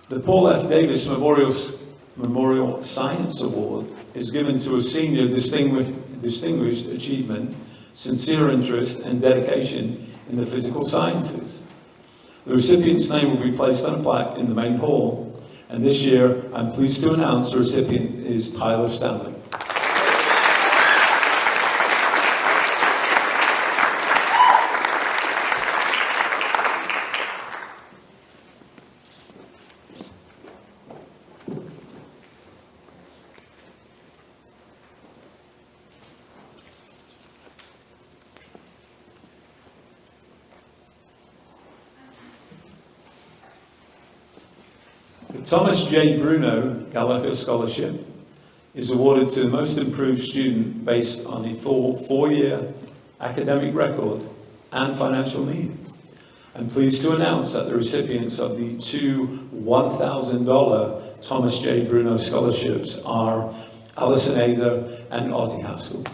The Paul F. Davis Memorial Science Award is given to a senior distinguished achievement, sincere interest, and dedication in the physical sciences. The recipient's name will be placed on a plaque in the main hall, and this year I'm pleased to announce the recipient is Tyler Stanley. The Thomas J. Bruno Gallagher Scholarship is awarded to the most improved student based on a full 4-year academic record and financial need. I'm pleased to announce that the recipients of the two $1,000 Thomas J. Bruno Scholarships are Alison Ada and Ozzy Haskell.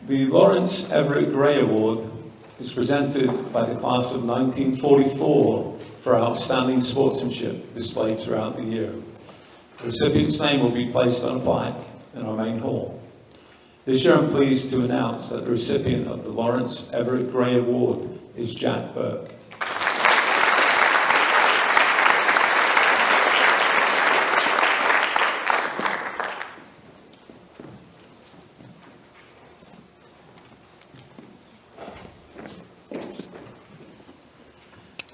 The Lawrence Everett Gray Award is presented by the class of 1944 for outstanding sportsmanship displayed throughout the year. The recipient's name will be placed on a plaque in our main hall. This year I'm pleased to announce that the recipient of the Lawrence Everett Gray Award is Jack Burke.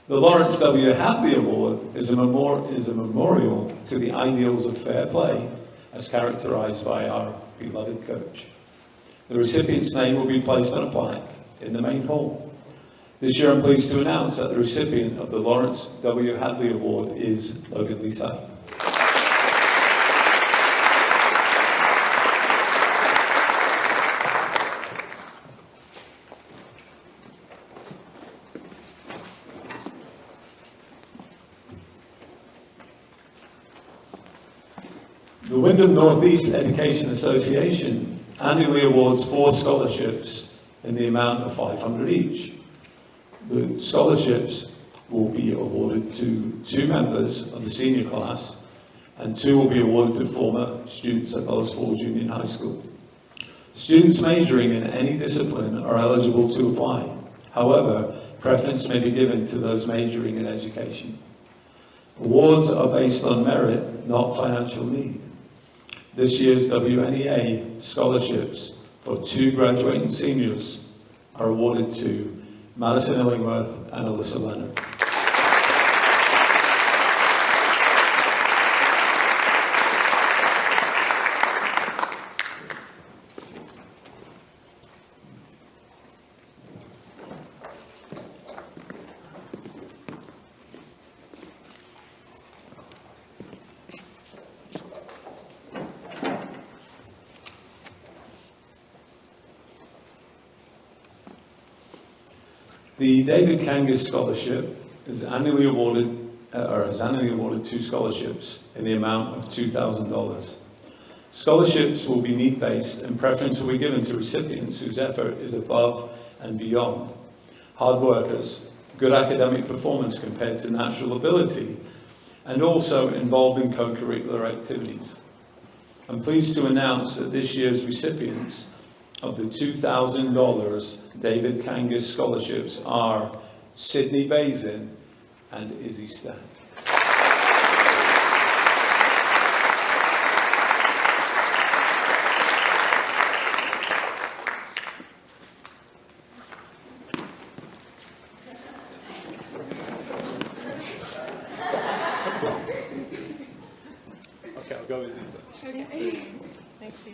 The Lawrence W. Hadley Award is a memorial to the ideals of fair play as characterized by our beloved coach. The recipient's name will be placed on a plaque in the main hall. This year I'm pleased to announce that the recipient of the Lawrence W. Hadley Award is Logan Lisa. The Wyndham Northeast Education Association annually awards 4 scholarships in the amount of $500 each. The scholarships will be awarded to 2 members of the senior class, and 2 will be awarded to former students at Bellows Falls Union High School. Students majoring in any discipline are eligible to apply. However, preference may be given to those majoring in education. Awards are based on merit, not financial need. This year's WNEA scholarships for 2 graduating seniors are awarded to Madison Illingworth and Alyssa Leonard. The David Kangas Scholarship is annually awarded 2 scholarships in the amount of $2,000. Scholarships will be need-based and preference will be given to recipients whose effort is above and beyond. Hard workers, good academic performance compared to natural ability, and also involved in co-curricular activities. I'm pleased to announce that this year's recipients of the $2,000 David Kangas scholarships are Sydney Bazin and Izzy Stack. Okay, I'll go with Izzy. Okay. Thank you.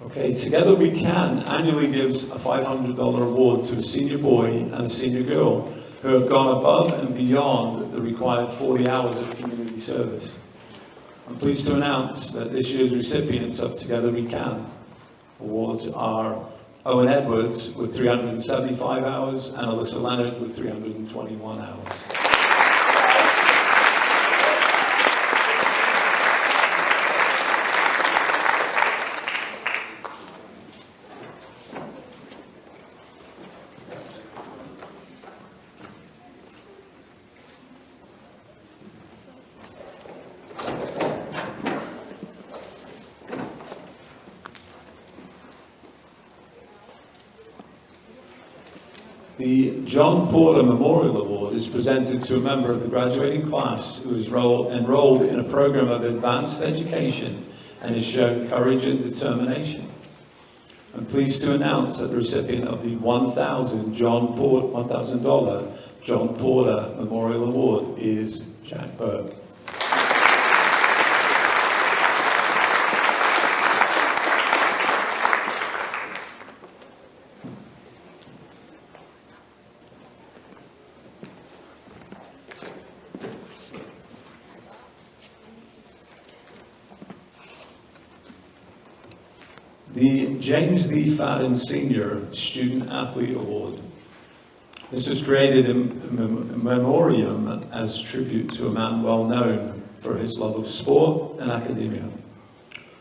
Okay, Together We Can annually gives a $500 award to a senior boy and a senior girl who have gone above and beyond the required 40 hours of community service. I'm pleased to announce that this year's recipients of Together We Can awards are Owen Edwards with 375 hours and Alyssa Leonard with 321 hours. The John Porter Memorial Award is presented to a member of the graduating class who is enrolled in a program of advanced education and has shown courage and determination. I'm pleased to announce that the recipient of the $1,000 John Porter Memorial Award is Jack Burke. The James D. Fadden Senior Student Athlete Award. This was created in memoriam as tribute to a man well known for his love of sport and academia.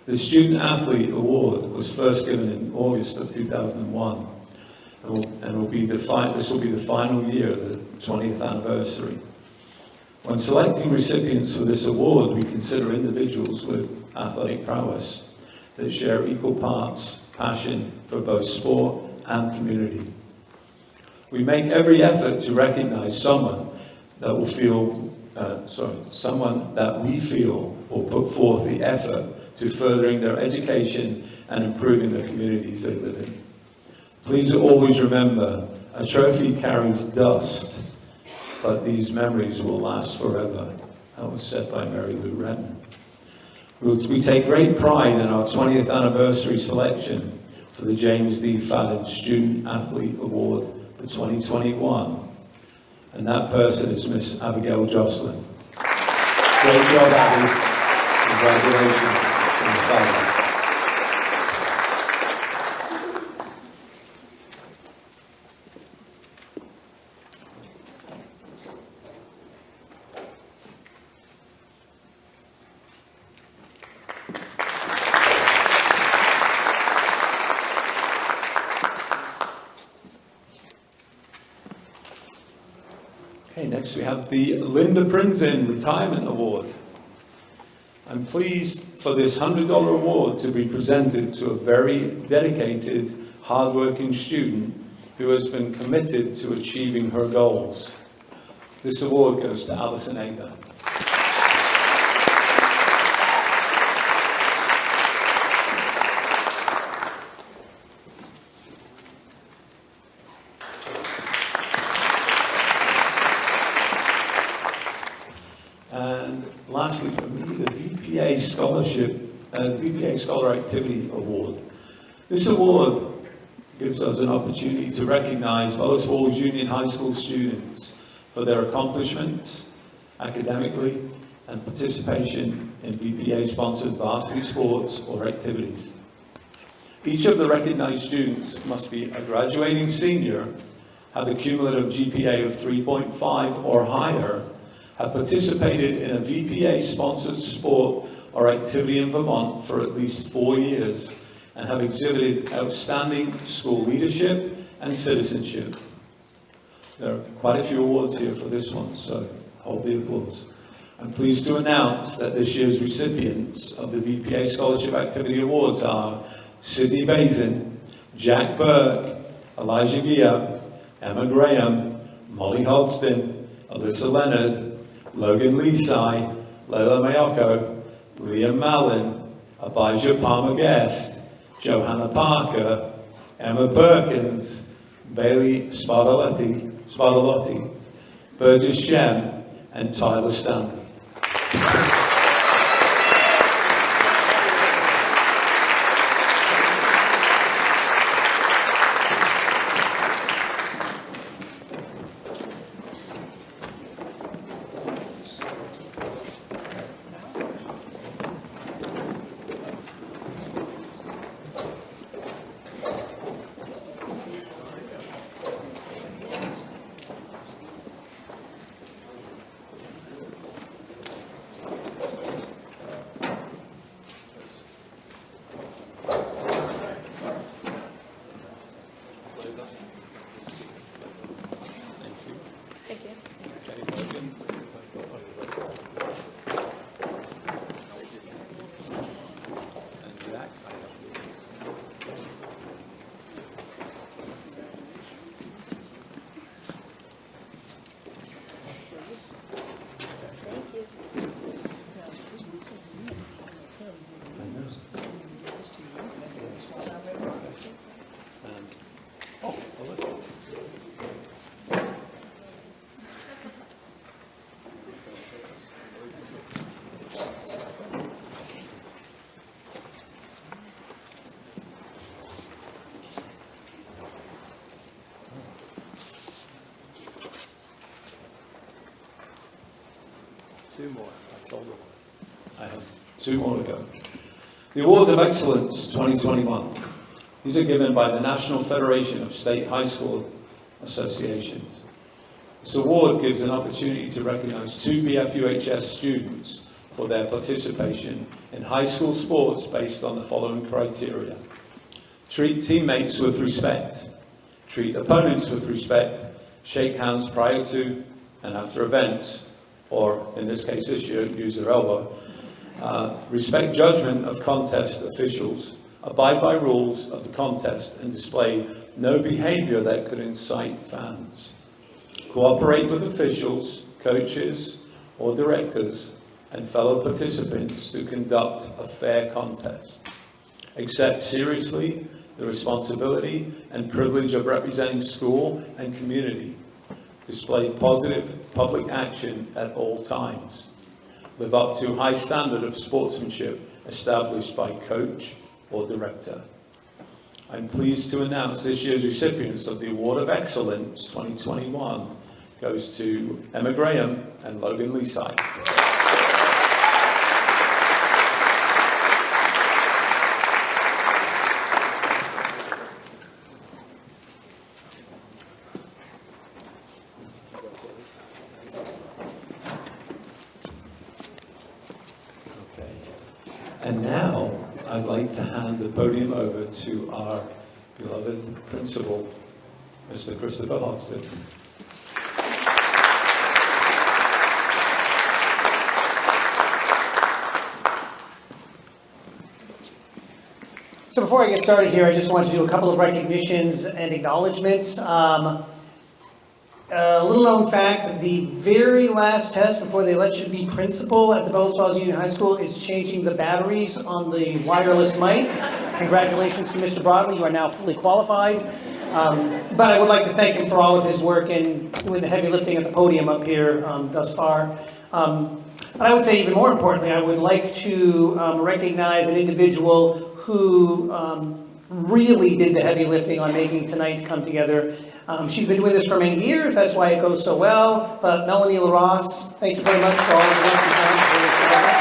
The Student Athlete Award was first given in August of 2001 and this will be the final year, the 20th anniversary. When selecting recipients for this award, we consider individuals with athletic prowess that share equal parts passion for both sport and community. We make every effort to recognize someone that we feel will put forth the effort to furthering their education and improving the communities they live in. Please always remember, a trophy carries dust, but these memories will last forever. That was said by Mary Lou Retton. We take great pride in our 20th anniversary selection for the James D. Fadden Student Athlete Award for 2021. And that person is Miss Abigail Jocelyn. Great job, Abby. Congratulations. Okay, next we have the Linda Prinzin Retirement Award. I'm pleased for this $100 award to be presented to a very dedicated, hardworking student who has been committed to achieving her goals. This award goes to Alison Ada. Lastly, for me, the VPA Scholar Activity Award. This award gives us an opportunity to recognize Bellows Falls Union High School students for their accomplishments academically and participation in VPA-sponsored varsity sports or activities. Each of the recognized students must be a graduating senior, have a cumulative GPA of 3.5 or higher, have participated in a VPA-sponsored sport or activity in Vermont for at least 4 years, and have exhibited outstanding school leadership and citizenship. There are quite a few awards here for this one, so hold the applause. I'm pleased to announce that this year's recipients of the VPA Scholarship Activity Awards are Sydney Bazin, Jack Burke, Elijah Gia, Emma Graham, Molly Holston, Alyssa Leonard, Logan Lisai, Leila Mayoko, Liam Mallon, Abijah Palmer-Guest, Johanna Parker, Emma Perkins, Bailey Spadalotti, Burgess Shem, and Tyler Stanley. Two more. That's all. I have two more to go. The Awards of Excellence 2021. These are given by the National Federation of State High School Associations. This award gives an opportunity to recognize 2 BFUHS students for their participation in high school sports based on the following criteria. Treat teammates with respect. Treat opponents with respect. Shake hands prior to and after events, or in this case this year, use their elbow. Respect judgment of contest officials. Abide by rules of the contest and display no behavior that could incite fans. Cooperate with officials, coaches, or directors and fellow participants to conduct a fair contest. Accept seriously the responsibility and privilege of representing school and community. Display positive public action at all times. Live up to high standard of sportsmanship established by coach or director. I'm pleased to announce this year's recipients of the Award of Excellence 2021 goes to Emma Graham and Logan Lisai. And now, I'd like to hand the podium over to our beloved principal, Mr. Christopher Hodgson. So before I get started here, I just want to do a couple of recognitions and acknowledgements. A little known fact, the very last test before they let you be principal at the Bellows Falls Union High School is changing the batteries on the wireless mic. Congratulations to Mr. Broadley, you are now fully qualified. But I would like to thank him for all of his work and doing the heavy lifting at the podium up here thus far. But I would say even more importantly, I would like to recognize an individual who really did the heavy lifting on making tonight come together. She's been doing this for many years, that's why it goes so well. But Melanie LaRosse, thank you very much for all the work you've done to bring this together.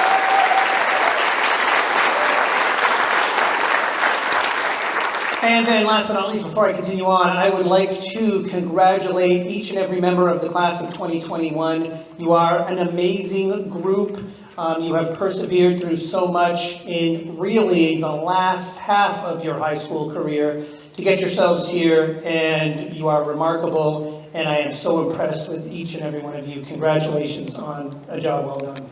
And then last but not least, before I continue on, I would like to congratulate each and every member of the class of 2021. You are an amazing group. You have persevered through so much in really the last half of your high school career to get yourselves here, and you are remarkable, and I am so impressed with each and every one of you. Congratulations on a job well done.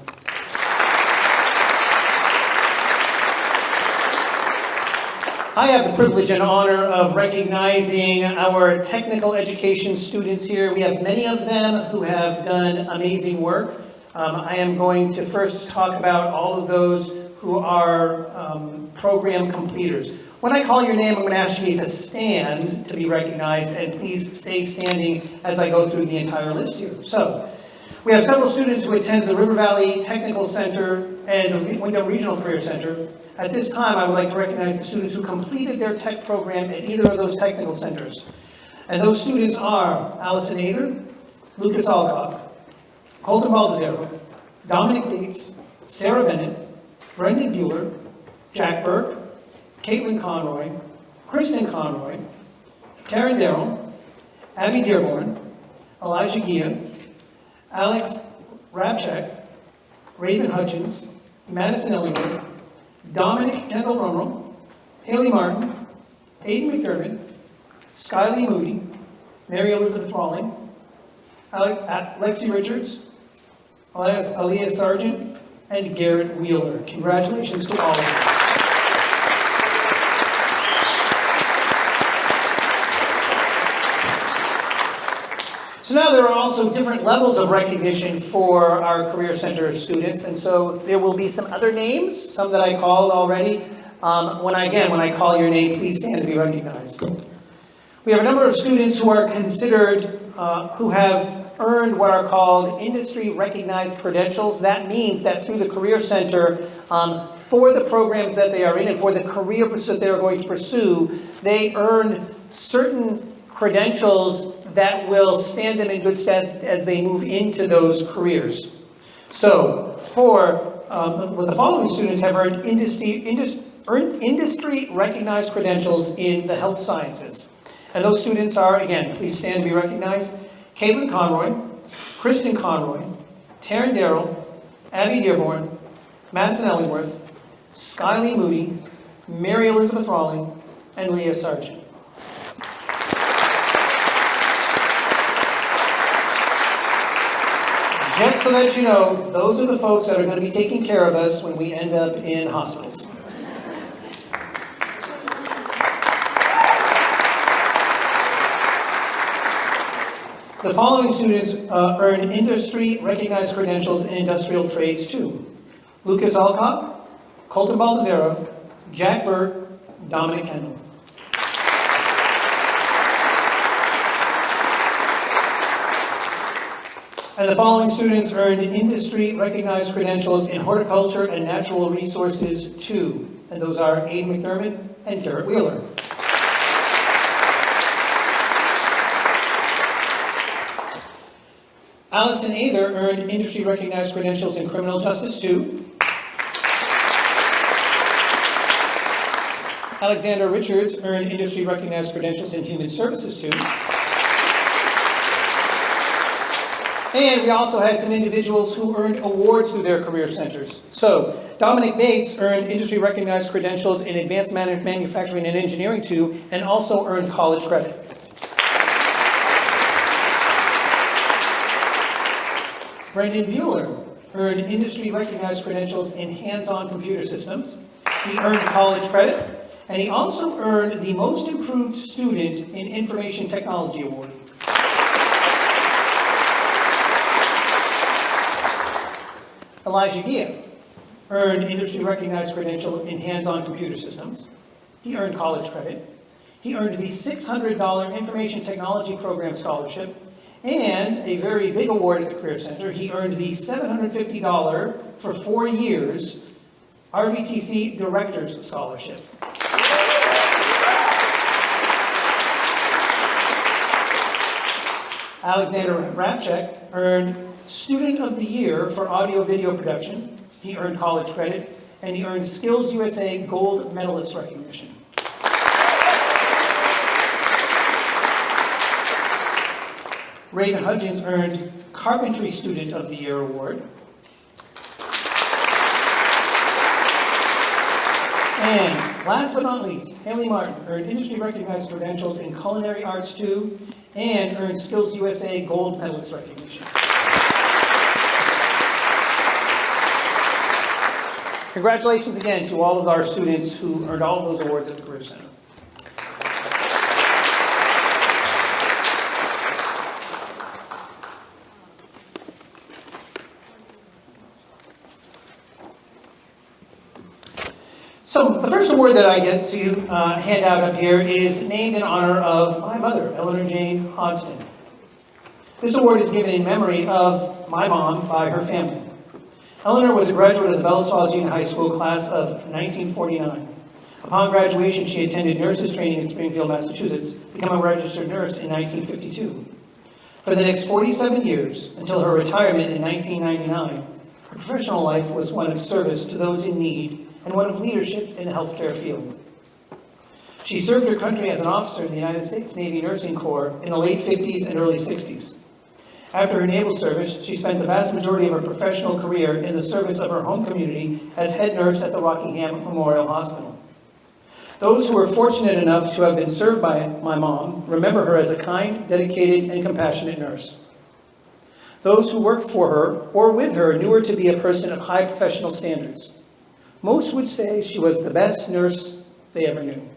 I have the privilege and honor of recognizing our technical education students here. We have many of them who have done amazing work. I am going to first talk about all of those who are program completers. When I call your name, I'm going to ask you to stand to be recognized, and please stay standing as I go through the entire list here. So, we have several students who attend the River Valley Technical Center and the Wyndham Regional Career Center. At this time, I would like to recognize the students who completed their tech program at either of those technical centers. And those students are Allison Ather, Lucas Alcock, Colton Baldezero, Dominic Bates, Sarah Bennett, Brendan Bueller, Jack Burke, Caitlin Conroy, Kristen Conroy, Taryn Darrell, Abby Dearborn, Elijah Gia, Alex Rabchak, Raven Hutchins, Madison Ellingworth, Dominic Kendall Romero, Haley Martin, Aiden McDermott, Skylee Moody, Mary Elizabeth Rawling, Lexi Richards, Aaliyah Sargent, and Garrett Wheeler. Congratulations to all of you. So now there are also different levels of recognition for our Career Center students, and so there will be some other names, some that I called already. When I call your name, please stand to be recognized. We have a number of students who are considered, who have earned what are called industry-recognized credentials. That means that through the Career Center, for the programs that they are in and for the career that they are going to pursue, they earn certain credentials that will stand them in good stead as they move into those careers. So, the following students have earned industry-recognized credentials in the health sciences. And those students are, again, please stand to be recognized, Caitlin Conroy, Kristen Conroy, Taryn Darrell, Abby Dearborn, Madison Ellingworth, Skylee Moody, Mary Elizabeth Rawling, and Leah Sargent. Just so that you know, those are the folks that are going to be taking care of us when we end up in hospitals. The following students earn industry-recognized credentials in industrial trades too. Lucas Alcock, Colton Baldezero, Jack Burke, Dominic Kendall. And the following students earned industry-recognized credentials in horticulture and natural resources too. And those are Aiden McDermott and Garrett Wheeler. Allison Ather earned industry-recognized credentials in criminal justice too. Alexander Richards earned industry-recognized credentials in human services too. And we also had some individuals who earned awards through their career centers. So, Dominic Bates earned industry-recognized credentials in advanced manufacturing and engineering too, and also earned college credit. Brendan Bueller earned industry-recognized credentials in hands-on computer systems. He earned college credit, and he also earned the Most Improved Student in Information Technology Award. Elijah Gia earned industry-recognized credential in hands-on computer systems. He earned college credit. He earned the $600 Information Technology Program Scholarship and a very big award at the Career Center. He earned the $750 for 4 years RVTC Director's Scholarship. Alexander Rabchak earned Student of the Year for Audio-Video Production. He earned college credit, and he earned Skills USA Gold Medalist recognition. Raven Hudgens earned Carpentry Student of the Year award. And last but not least, Haley Martin earned industry-recognized credentials in Culinary Arts 2 and earned Skills USA Gold Medalist recognition. Congratulations again to all of our students who earned all of those awards at the Career Center. So the first award that I get to hand out up here is named in honor of my mother, Eleanor Jane Hodgson. This award is given in memory of my mom by her family. Eleanor was a graduate of the Bellows Falls Union High School class of 1949. Upon graduation, she attended nurses training in Springfield, Massachusetts, becoming a registered nurse in 1952. For the next 47 years, until her retirement in 1999, her professional life was one of service to those in need and one of leadership in the healthcare field. She served her country as an officer in the United States Navy Nursing Corps in the late 50s and early 60s. After her naval service, she spent the vast majority of her professional career in the service of her home community as head nurse at the Rockingham Memorial Hospital. Those who were fortunate enough to have been served by my mom remember her as a kind, dedicated, and compassionate nurse. Those who worked for her or with her knew her to be a person of high professional standards. Most would say she was the best nurse they ever knew.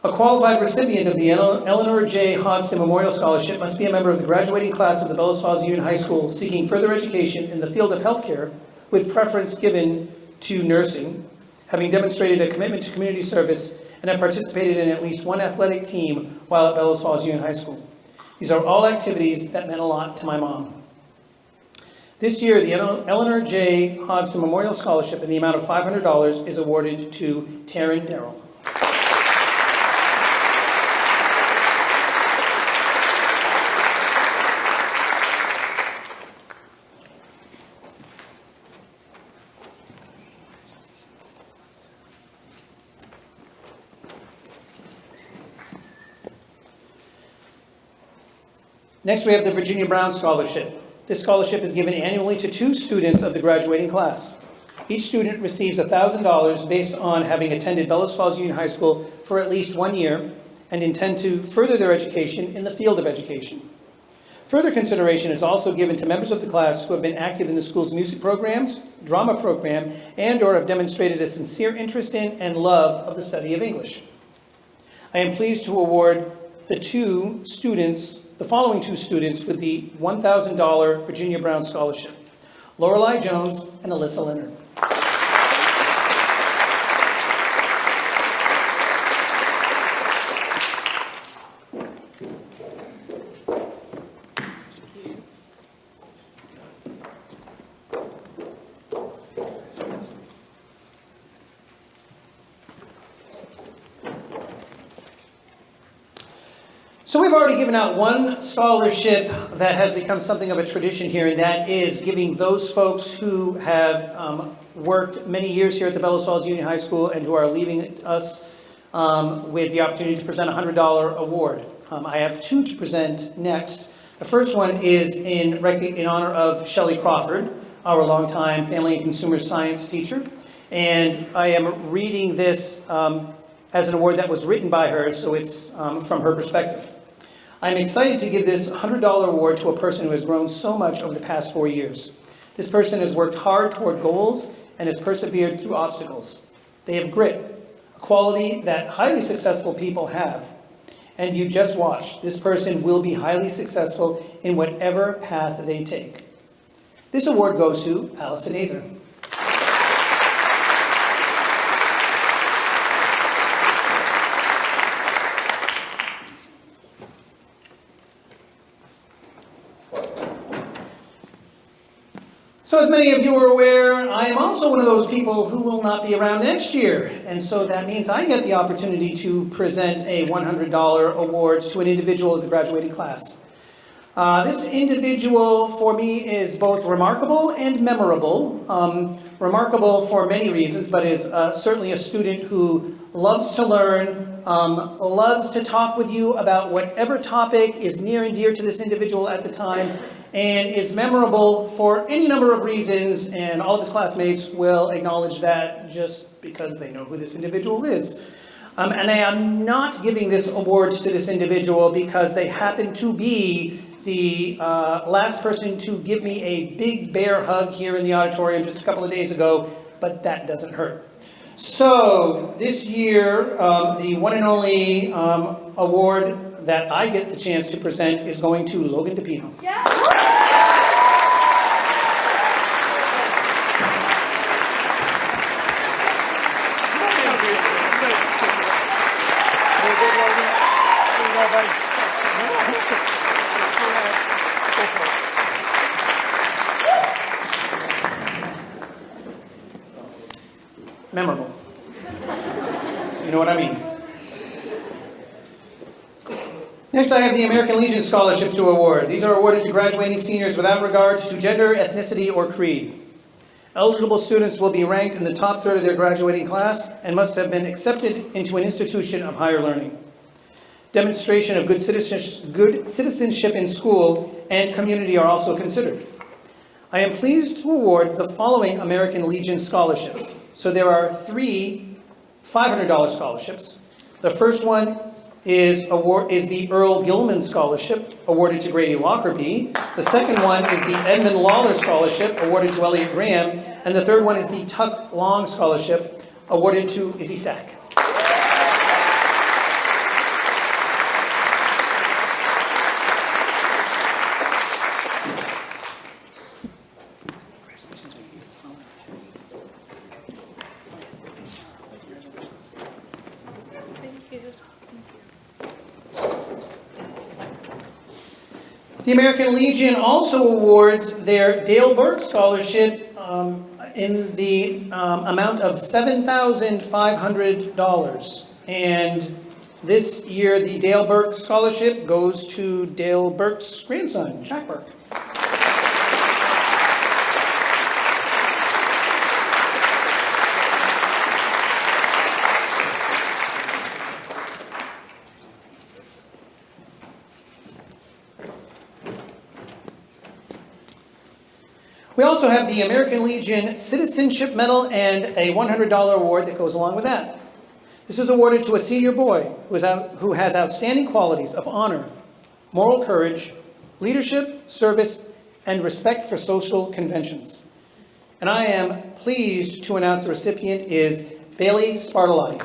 A qualified recipient of the Eleanor J. Hodgson Memorial Scholarship must be a member of the graduating class of the Bellows Falls Union High School seeking further education in the field of healthcare with preference given to nursing, having demonstrated a commitment to community service and have participated in at least one athletic team while at Bellows Falls Union High School. These are all activities that meant a lot to my mom. This year, the Eleanor J. Hodgson Memorial Scholarship in the amount of $500 is awarded to Taryn Darrell. Next, we have the Virginia Brown Scholarship. This scholarship is given annually to 2 students of the graduating class. Each student receives $1,000 based on having attended Bellows Falls Union High School for at least 1 year and intend to further their education in the field of education. Further consideration is also given to members of the class who have been active in the school's music programs, drama program, and/or have demonstrated a sincere interest in and love of the study of English. I am pleased to award the following two students with the $1,000 Virginia Brown Scholarship, Lorelei Jones and Alyssa Leonard. So we've already given out one scholarship that has become something of a tradition here, and that is giving those folks who have worked many years here at the Bellows Falls Union High School and who are leaving us with the opportunity to present a $100 award. I have 2 to present next. The first one is in honor of Shelley Crawford, our longtime family and consumer science teacher. And I am reading this as an award that was written by her, so it's from her perspective. I'm excited to give this $100 award to a person who has grown so much over the past 4 years. This person has worked hard toward goals and has persevered through obstacles. They have grit, a quality that highly successful people have. And you just watch, this person will be highly successful in whatever path they take. This award goes to Allison Ather. So as many of you are aware, I am also one of those people who will not be around next year. And so that means I get the opportunity to present a $100 award to an individual of the graduating class. This individual for me is both remarkable and memorable. remarkable for many reasons, but is certainly a student who loves to learn, loves to talk with you about whatever topic is near and dear to this individual at the time, and is memorable for any number of reasons, and all of his classmates will acknowledge that just because they know who this individual is. And I am not giving this award to this individual because they happen to be the last person to give me a big bear hug here in the auditorium just a couple of days ago, but that doesn't hurt. So this year, the one and only award that I get the chance to present is going to Logan DePino. Yeah. Memorable. You know what I mean. Next, I have the American Legion Scholarships to award. These are awarded to graduating seniors without regard to gender, ethnicity, or creed. Eligible students will be ranked in the top third of their graduating class and must have been accepted into an institution of higher learning. Demonstration of good citizenship in school and community are also considered. I am pleased to award the following American Legion scholarships. So there are 3 $500 scholarships. The first one is the Earl Gilman Scholarship, awarded to Grady Lockerbie. The second one is the Edmund Lawler Scholarship, awarded to Elliot Graham. And the third one is the Tuck Long Scholarship, awarded to Izzy Stack. The American Legion also awards their Dale Burke Scholarship in the amount of $7,500. And this year, the Dale Burke Scholarship goes to Dale Burke's grandson, Jack Burke. We also have the American Legion Citizenship Medal and a $100 award that goes along with that. This is awarded to a senior boy who has outstanding qualities of honor, moral courage, leadership, service, and respect for social conventions. And I am pleased to announce the recipient is Bailey Spartalotti.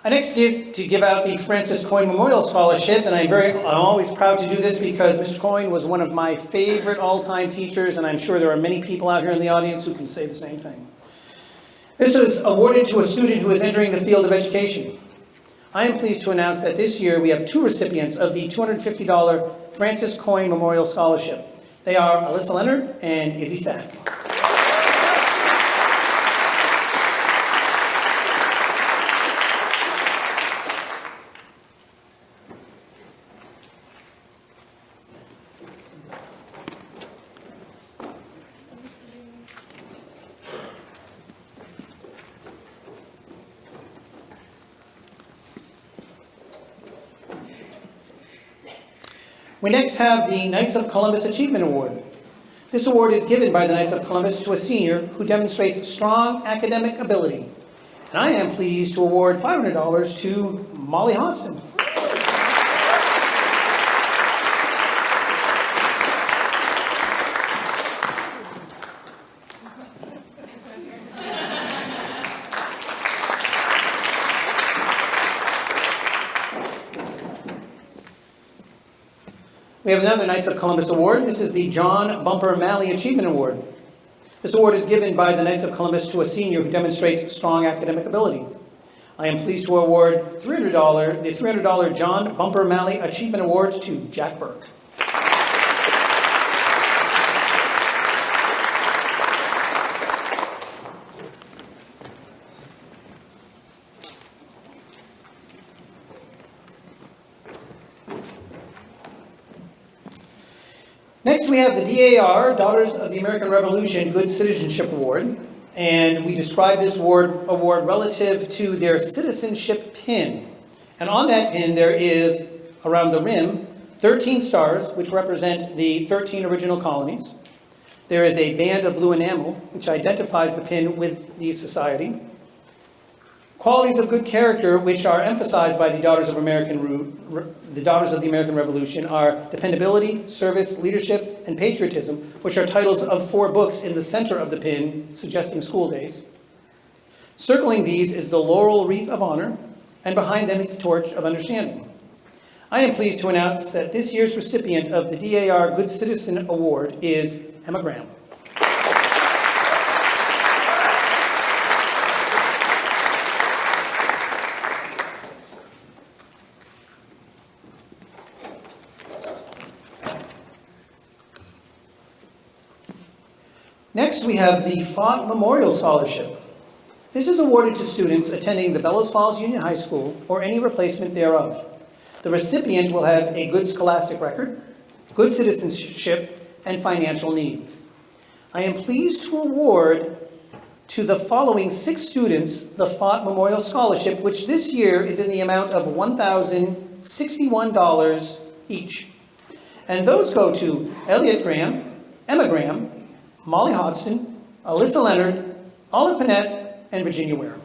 I next get to give out the Francis Coyne Memorial Scholarship, and I'm always proud to do this because Mr. Coyne was one of my favorite all-time teachers, and I'm sure there are many people out here in the audience who can say the same thing. This is awarded to a student who is entering the field of education. I am pleased to announce that this year we have 2 recipients of the $250 Francis Coyne Memorial Scholarship. They are Alyssa Leonard and Izzy Sack. We next have the Knights of Columbus Achievement Award. This award is given by the Knights of Columbus to a senior who demonstrates strong academic ability. And I am pleased to award $500 to Molly Hodgson. We have another Knights of Columbus Award. This is the John Bumper Malley Achievement Award. This award is given by the Knights of Columbus to a senior who demonstrates strong academic ability. I am pleased to award the $300 John Bumper Malley Achievement Award to Jack Burke. Next, we have the DAR, Daughters of the American Revolution Good Citizenship Award. And we describe this award relative to their citizenship pin. And on that pin, there is, around the rim, 13 stars, which represent the 13 original colonies. There is a band of blue enamel, which identifies the pin with the society. Qualities of good character, which are emphasized by the Daughters of the American Revolution, are dependability, service, leadership, and patriotism, which are titles of 4 books in the center of the pin, suggesting school days. Circling these is the laurel wreath of honor, and behind them is the torch of understanding. I am pleased to announce that this year's recipient of the DAR Good Citizen Award is Emma Graham. Next, we have the Font Memorial Scholarship. This is awarded to students attending the Bellows Falls Union High School or any replacement thereof. The recipient will have a good scholastic record, good citizenship, and financial need. I am pleased to award to the following 6 students the Font Memorial Scholarship, which this year is in the amount of $1,061 each. And those go to Elliot Graham, Emma Graham, Molly Hodgson, Alyssa Leonard, Olive Panette, and Virginia Ware.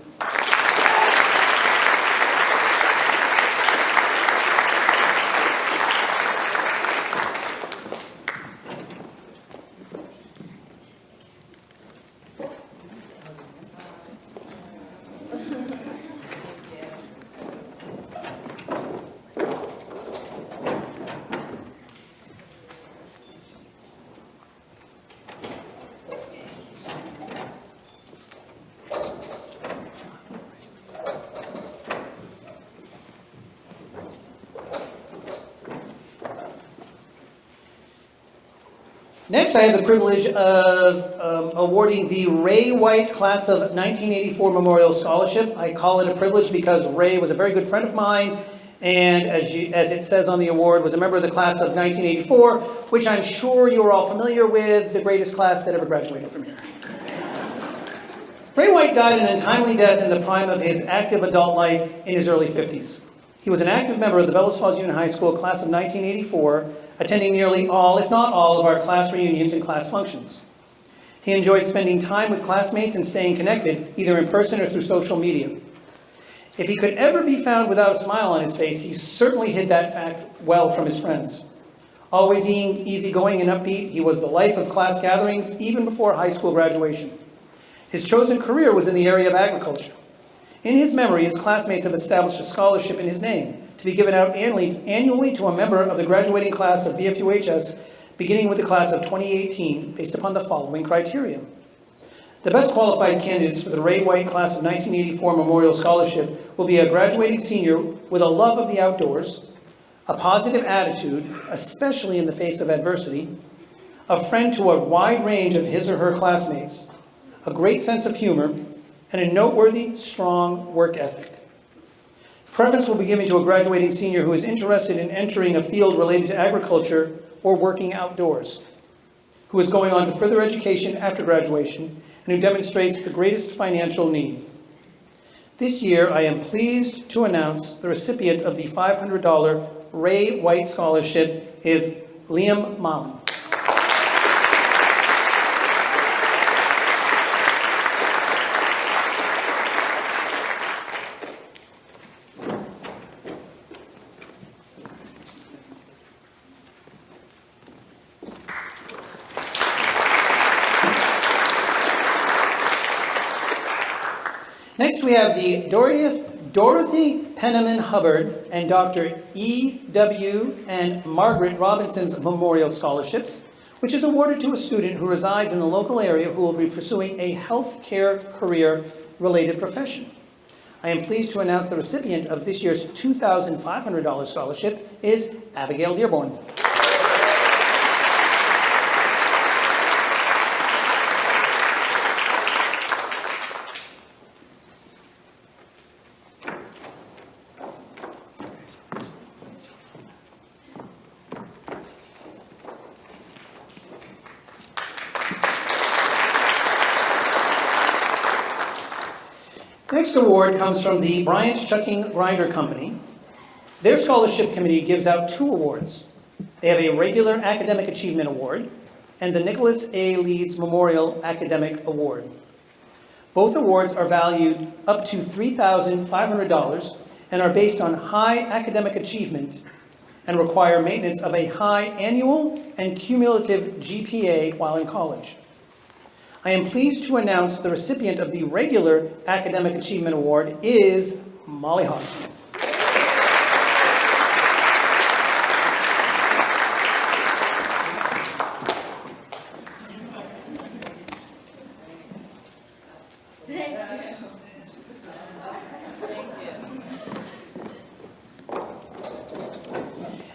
Next, I have the privilege of awarding the Ray White Class of 1984 Memorial Scholarship. I call it a privilege because Ray was a very good friend of mine, and as it says on the award, was a member of the class of 1984, which I'm sure you are all familiar with, the greatest class that ever graduated from here. Ray White died an untimely death in the prime of his active adult life in his early 50s. He was an active member of the Bellows Falls Union High School class of 1984, attending nearly all, if not all, of our class reunions and class functions. He enjoyed spending time with classmates and staying connected, either in person or through social media. If he could ever be found without a smile on his face, he certainly hid that fact well from his friends. Always easygoing and upbeat, he was the life of class gatherings even before high school graduation. His chosen career was in the area of agriculture. In his memory, his classmates have established a scholarship in his name to be given out annually to a member of the graduating class of BFUHS, beginning with the class of 2018, based upon the following criteria. The best qualified candidates for the Ray White Class of 1984 Memorial Scholarship will be a graduating senior with a love of the outdoors, a positive attitude, especially in the face of adversity, a friend to a wide range of his or her classmates, a great sense of humor, and a noteworthy, strong work ethic. Preference will be given to a graduating senior who is interested in entering a field related to agriculture or working outdoors, who is going on to further education after graduation, and who demonstrates the greatest financial need. This year, I am pleased to announce the recipient of the $500 Ray White Scholarship is Liam Mullen. Next, we have the Dorothy Penniman Hubbard and Dr. E.W. and Margaret Robinson's Memorial Scholarships, which is awarded to a student who resides in the local area who will be pursuing a healthcare career-related profession. I am pleased to announce the recipient of this year's $2,500 scholarship is Abigail Dearborn. Next award comes from the Bryant Chucking Grinder Company. Their scholarship committee gives out 2 awards. They have a regular Academic Achievement Award and the Nicholas A. Leeds Memorial Academic Award. Both awards are valued up to $3,500 and are based on high academic achievement and require maintenance of a high annual and cumulative GPA while in college. I am pleased to announce the recipient of the regular Academic Achievement Award is Molly Hostin.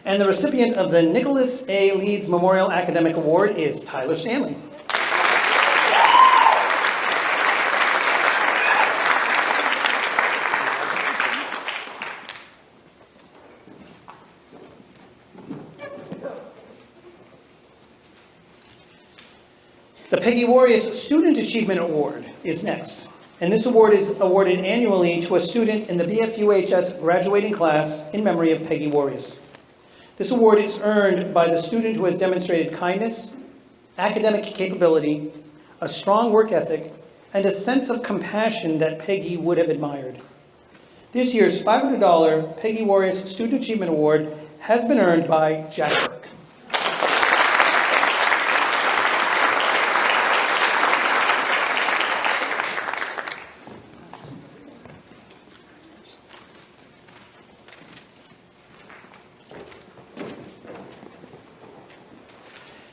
And the recipient of the Nicholas A. Leeds Memorial Academic Award is Tyler Stanley. The Peggy Warrius Student Achievement Award is next, and this award is awarded annually to a student in the BFUHS graduating class in memory of Peggy Warrius. This award is earned by the student who has demonstrated kindness, academic capability, a strong work ethic, and a sense of compassion that Peggy would have admired. This year's $500 Peggy Warrius Student Achievement Award has been earned by Jack Burke.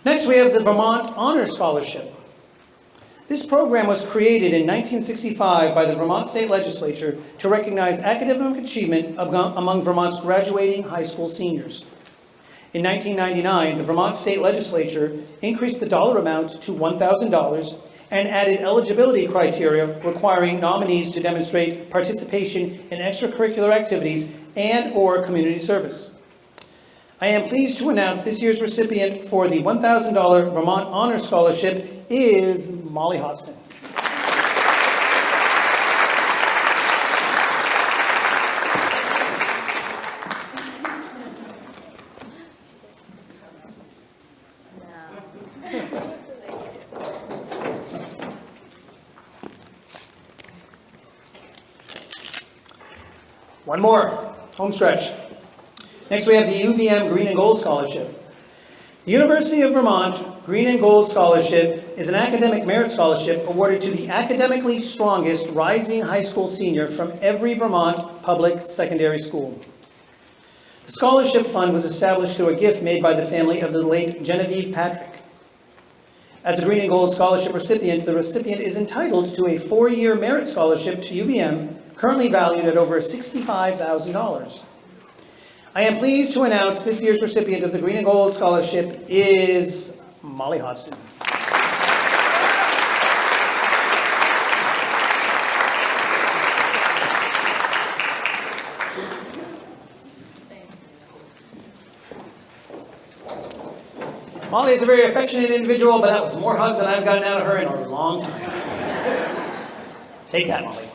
Next, we have the Vermont Honor Scholarship. This program was created in 1965 by the Vermont State Legislature to recognize academic achievement among Vermont's graduating high school seniors. In 1999, the Vermont State Legislature increased the dollar amount to $1,000 and added eligibility criteria requiring nominees to demonstrate participation in extracurricular activities and/or community service. I am pleased to announce this year's recipient for the $1,000 Vermont Honor Scholarship is Molly Hodson. One more, home stretch. Next, we have the UVM Green and Gold Scholarship. The University of Vermont Green and Gold Scholarship is an academic merit scholarship awarded to the academically strongest rising high school senior from every Vermont public secondary school. The scholarship fund was established through a gift made by the family of the late Genevieve Patrick. As a Green and Gold Scholarship recipient, the recipient is entitled to a 4-year merit scholarship to UVM, currently valued at over $65,000. I am pleased to announce this year's recipient of the Green and Gold Scholarship is Molly Hodson. Molly is a very affectionate individual, but that was more hugs than I've gotten out of her in a long time. Take that, Molly.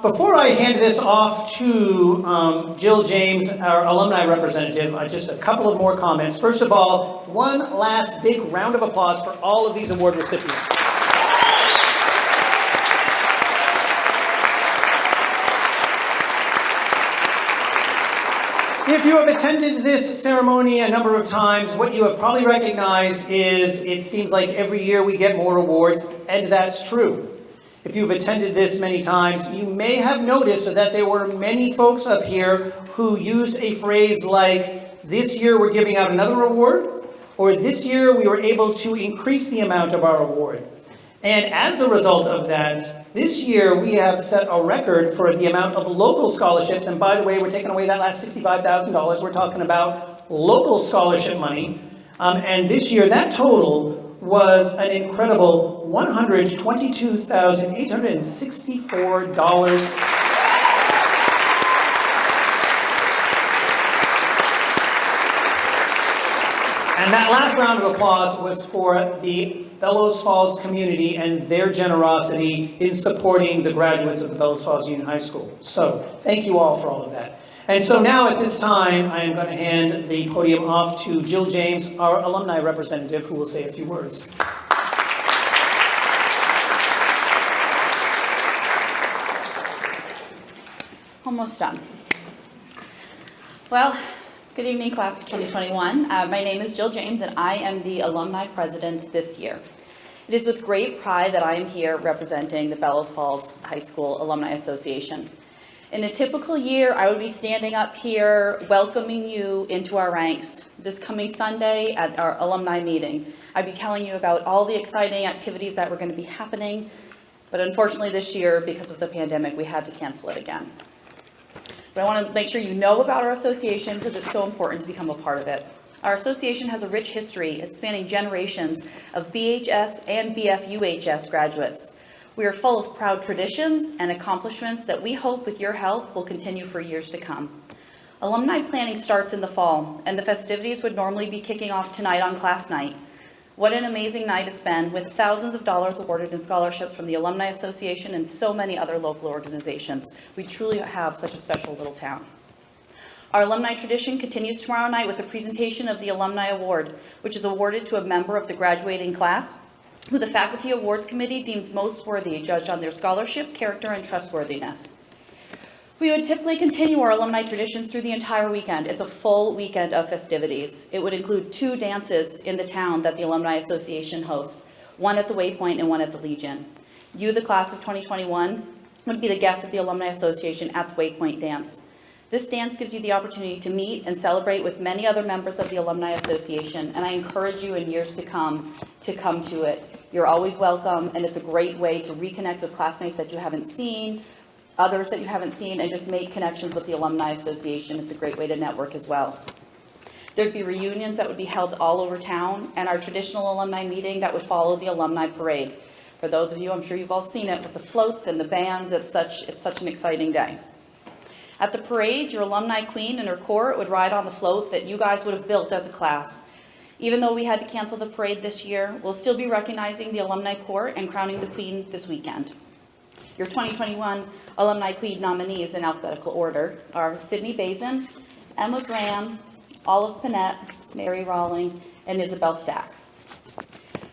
Before I hand this off to Jill James, our alumni representative, just a couple of more comments. First of all, one last big round of applause for all of these award recipients. If you have attended this ceremony a number of times, what you have probably recognized is it seems like every year we get more awards, and that's true. If you've attended this many times, you may have noticed that there were many folks up here who used a phrase like, this year we're giving out another award, or this year we were able to increase the amount of our award. And as a result of that, this year we have set a record for the amount of local scholarships. And by the way, we're taking away that last $65,000. We're talking about local scholarship money. And this year that total was an incredible $122,864. And that last round of applause was for the Bellows Falls community and their generosity in supporting the graduates of the Bellows Falls Union High School. So thank you all for all of that. And so now at this time, I am going to hand the podium off to Jill James, our alumni representative, who will say a few words. Almost done. Well, good evening, class of 2021. My name is Jill James, and I am the alumni president this year. It is with great pride that I am here representing the Bellows Falls High School Alumni Association. In a typical year, I would be standing up here welcoming you into our ranks. This coming Sunday at our alumni meeting, I'd be telling you about all the exciting activities that were going to be happening, but unfortunately this year, because of the pandemic, we had to cancel it again. But I want to make sure you know about our association because it's so important to become a part of it. Our association has a rich history. It's spanning generations of BHS and BFUHS graduates. We are full of proud traditions and accomplishments that we hope with your help will continue for years to come. Alumni planning starts in the fall, and the festivities would normally be kicking off tonight on class night. What an amazing night it's been, with thousands of dollars awarded in scholarships from the Alumni Association and so many other local organizations. We truly have such a special little town. Our alumni tradition continues tomorrow night with a presentation of the Alumni Award, which is awarded to a member of the graduating class who the Faculty Awards Committee deems most worthy, judged on their scholarship, character, and trustworthiness. We would typically continue our alumni traditions through the entire weekend. It's a full weekend of festivities. It would include 2 dances in the town that the Alumni Association hosts, one at the Waypoint and one at the Legion. You, the class of 2021, would be the guests of the Alumni Association at the Waypoint dance. This dance gives you the opportunity to meet and celebrate with many other members of the Alumni Association, and I encourage you in years to come to it. You're always welcome, and it's a great way to reconnect with classmates that you haven't seen, others that you haven't seen, and just make connections with the Alumni Association. It's a great way to network as well. There'd be reunions that would be held all over town, and our traditional alumni meeting that would follow the alumni parade. For those of you, I'm sure you've all seen it with the floats and the bands. It's such an exciting day. At the parade, your alumni queen and her court would ride on the float that you guys would have built as a class. Even though we had to cancel the parade this year, we'll still be recognizing the alumni court and crowning the queen this weekend. Your 2021 alumni queen nominees in alphabetical order are Sydney Bazin, Emma Graham, Olive Panette, Mary Rawling, and Isabel Stack.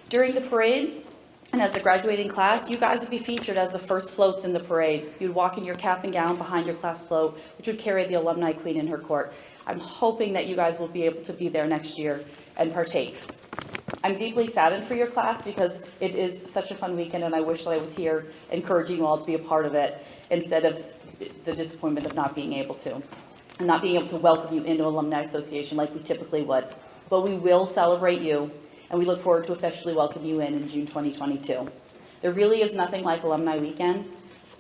During the parade, and as the graduating class, you guys would be featured as the first floats in the parade. You'd walk in your cap and gown behind your class float, which would carry the alumni queen in her court. I'm hoping that you guys will be able to be there next year and partake. I'm deeply saddened for your class because it is such a fun weekend, and I wish that I was here encouraging you all to be a part of it instead of the disappointment of not being able to, and not being able to welcome you into Alumni Association like we typically would. But we will celebrate you, and we look forward to officially welcome you in June 2022. There really is nothing like Alumni Weekend.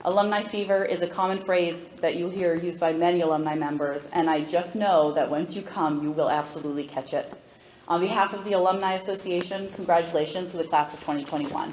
Alumni fever is a common phrase that you'll hear used by many alumni members, and I just know that once you come, you will absolutely catch it. On behalf of the Alumni Association, congratulations to the class of 2021.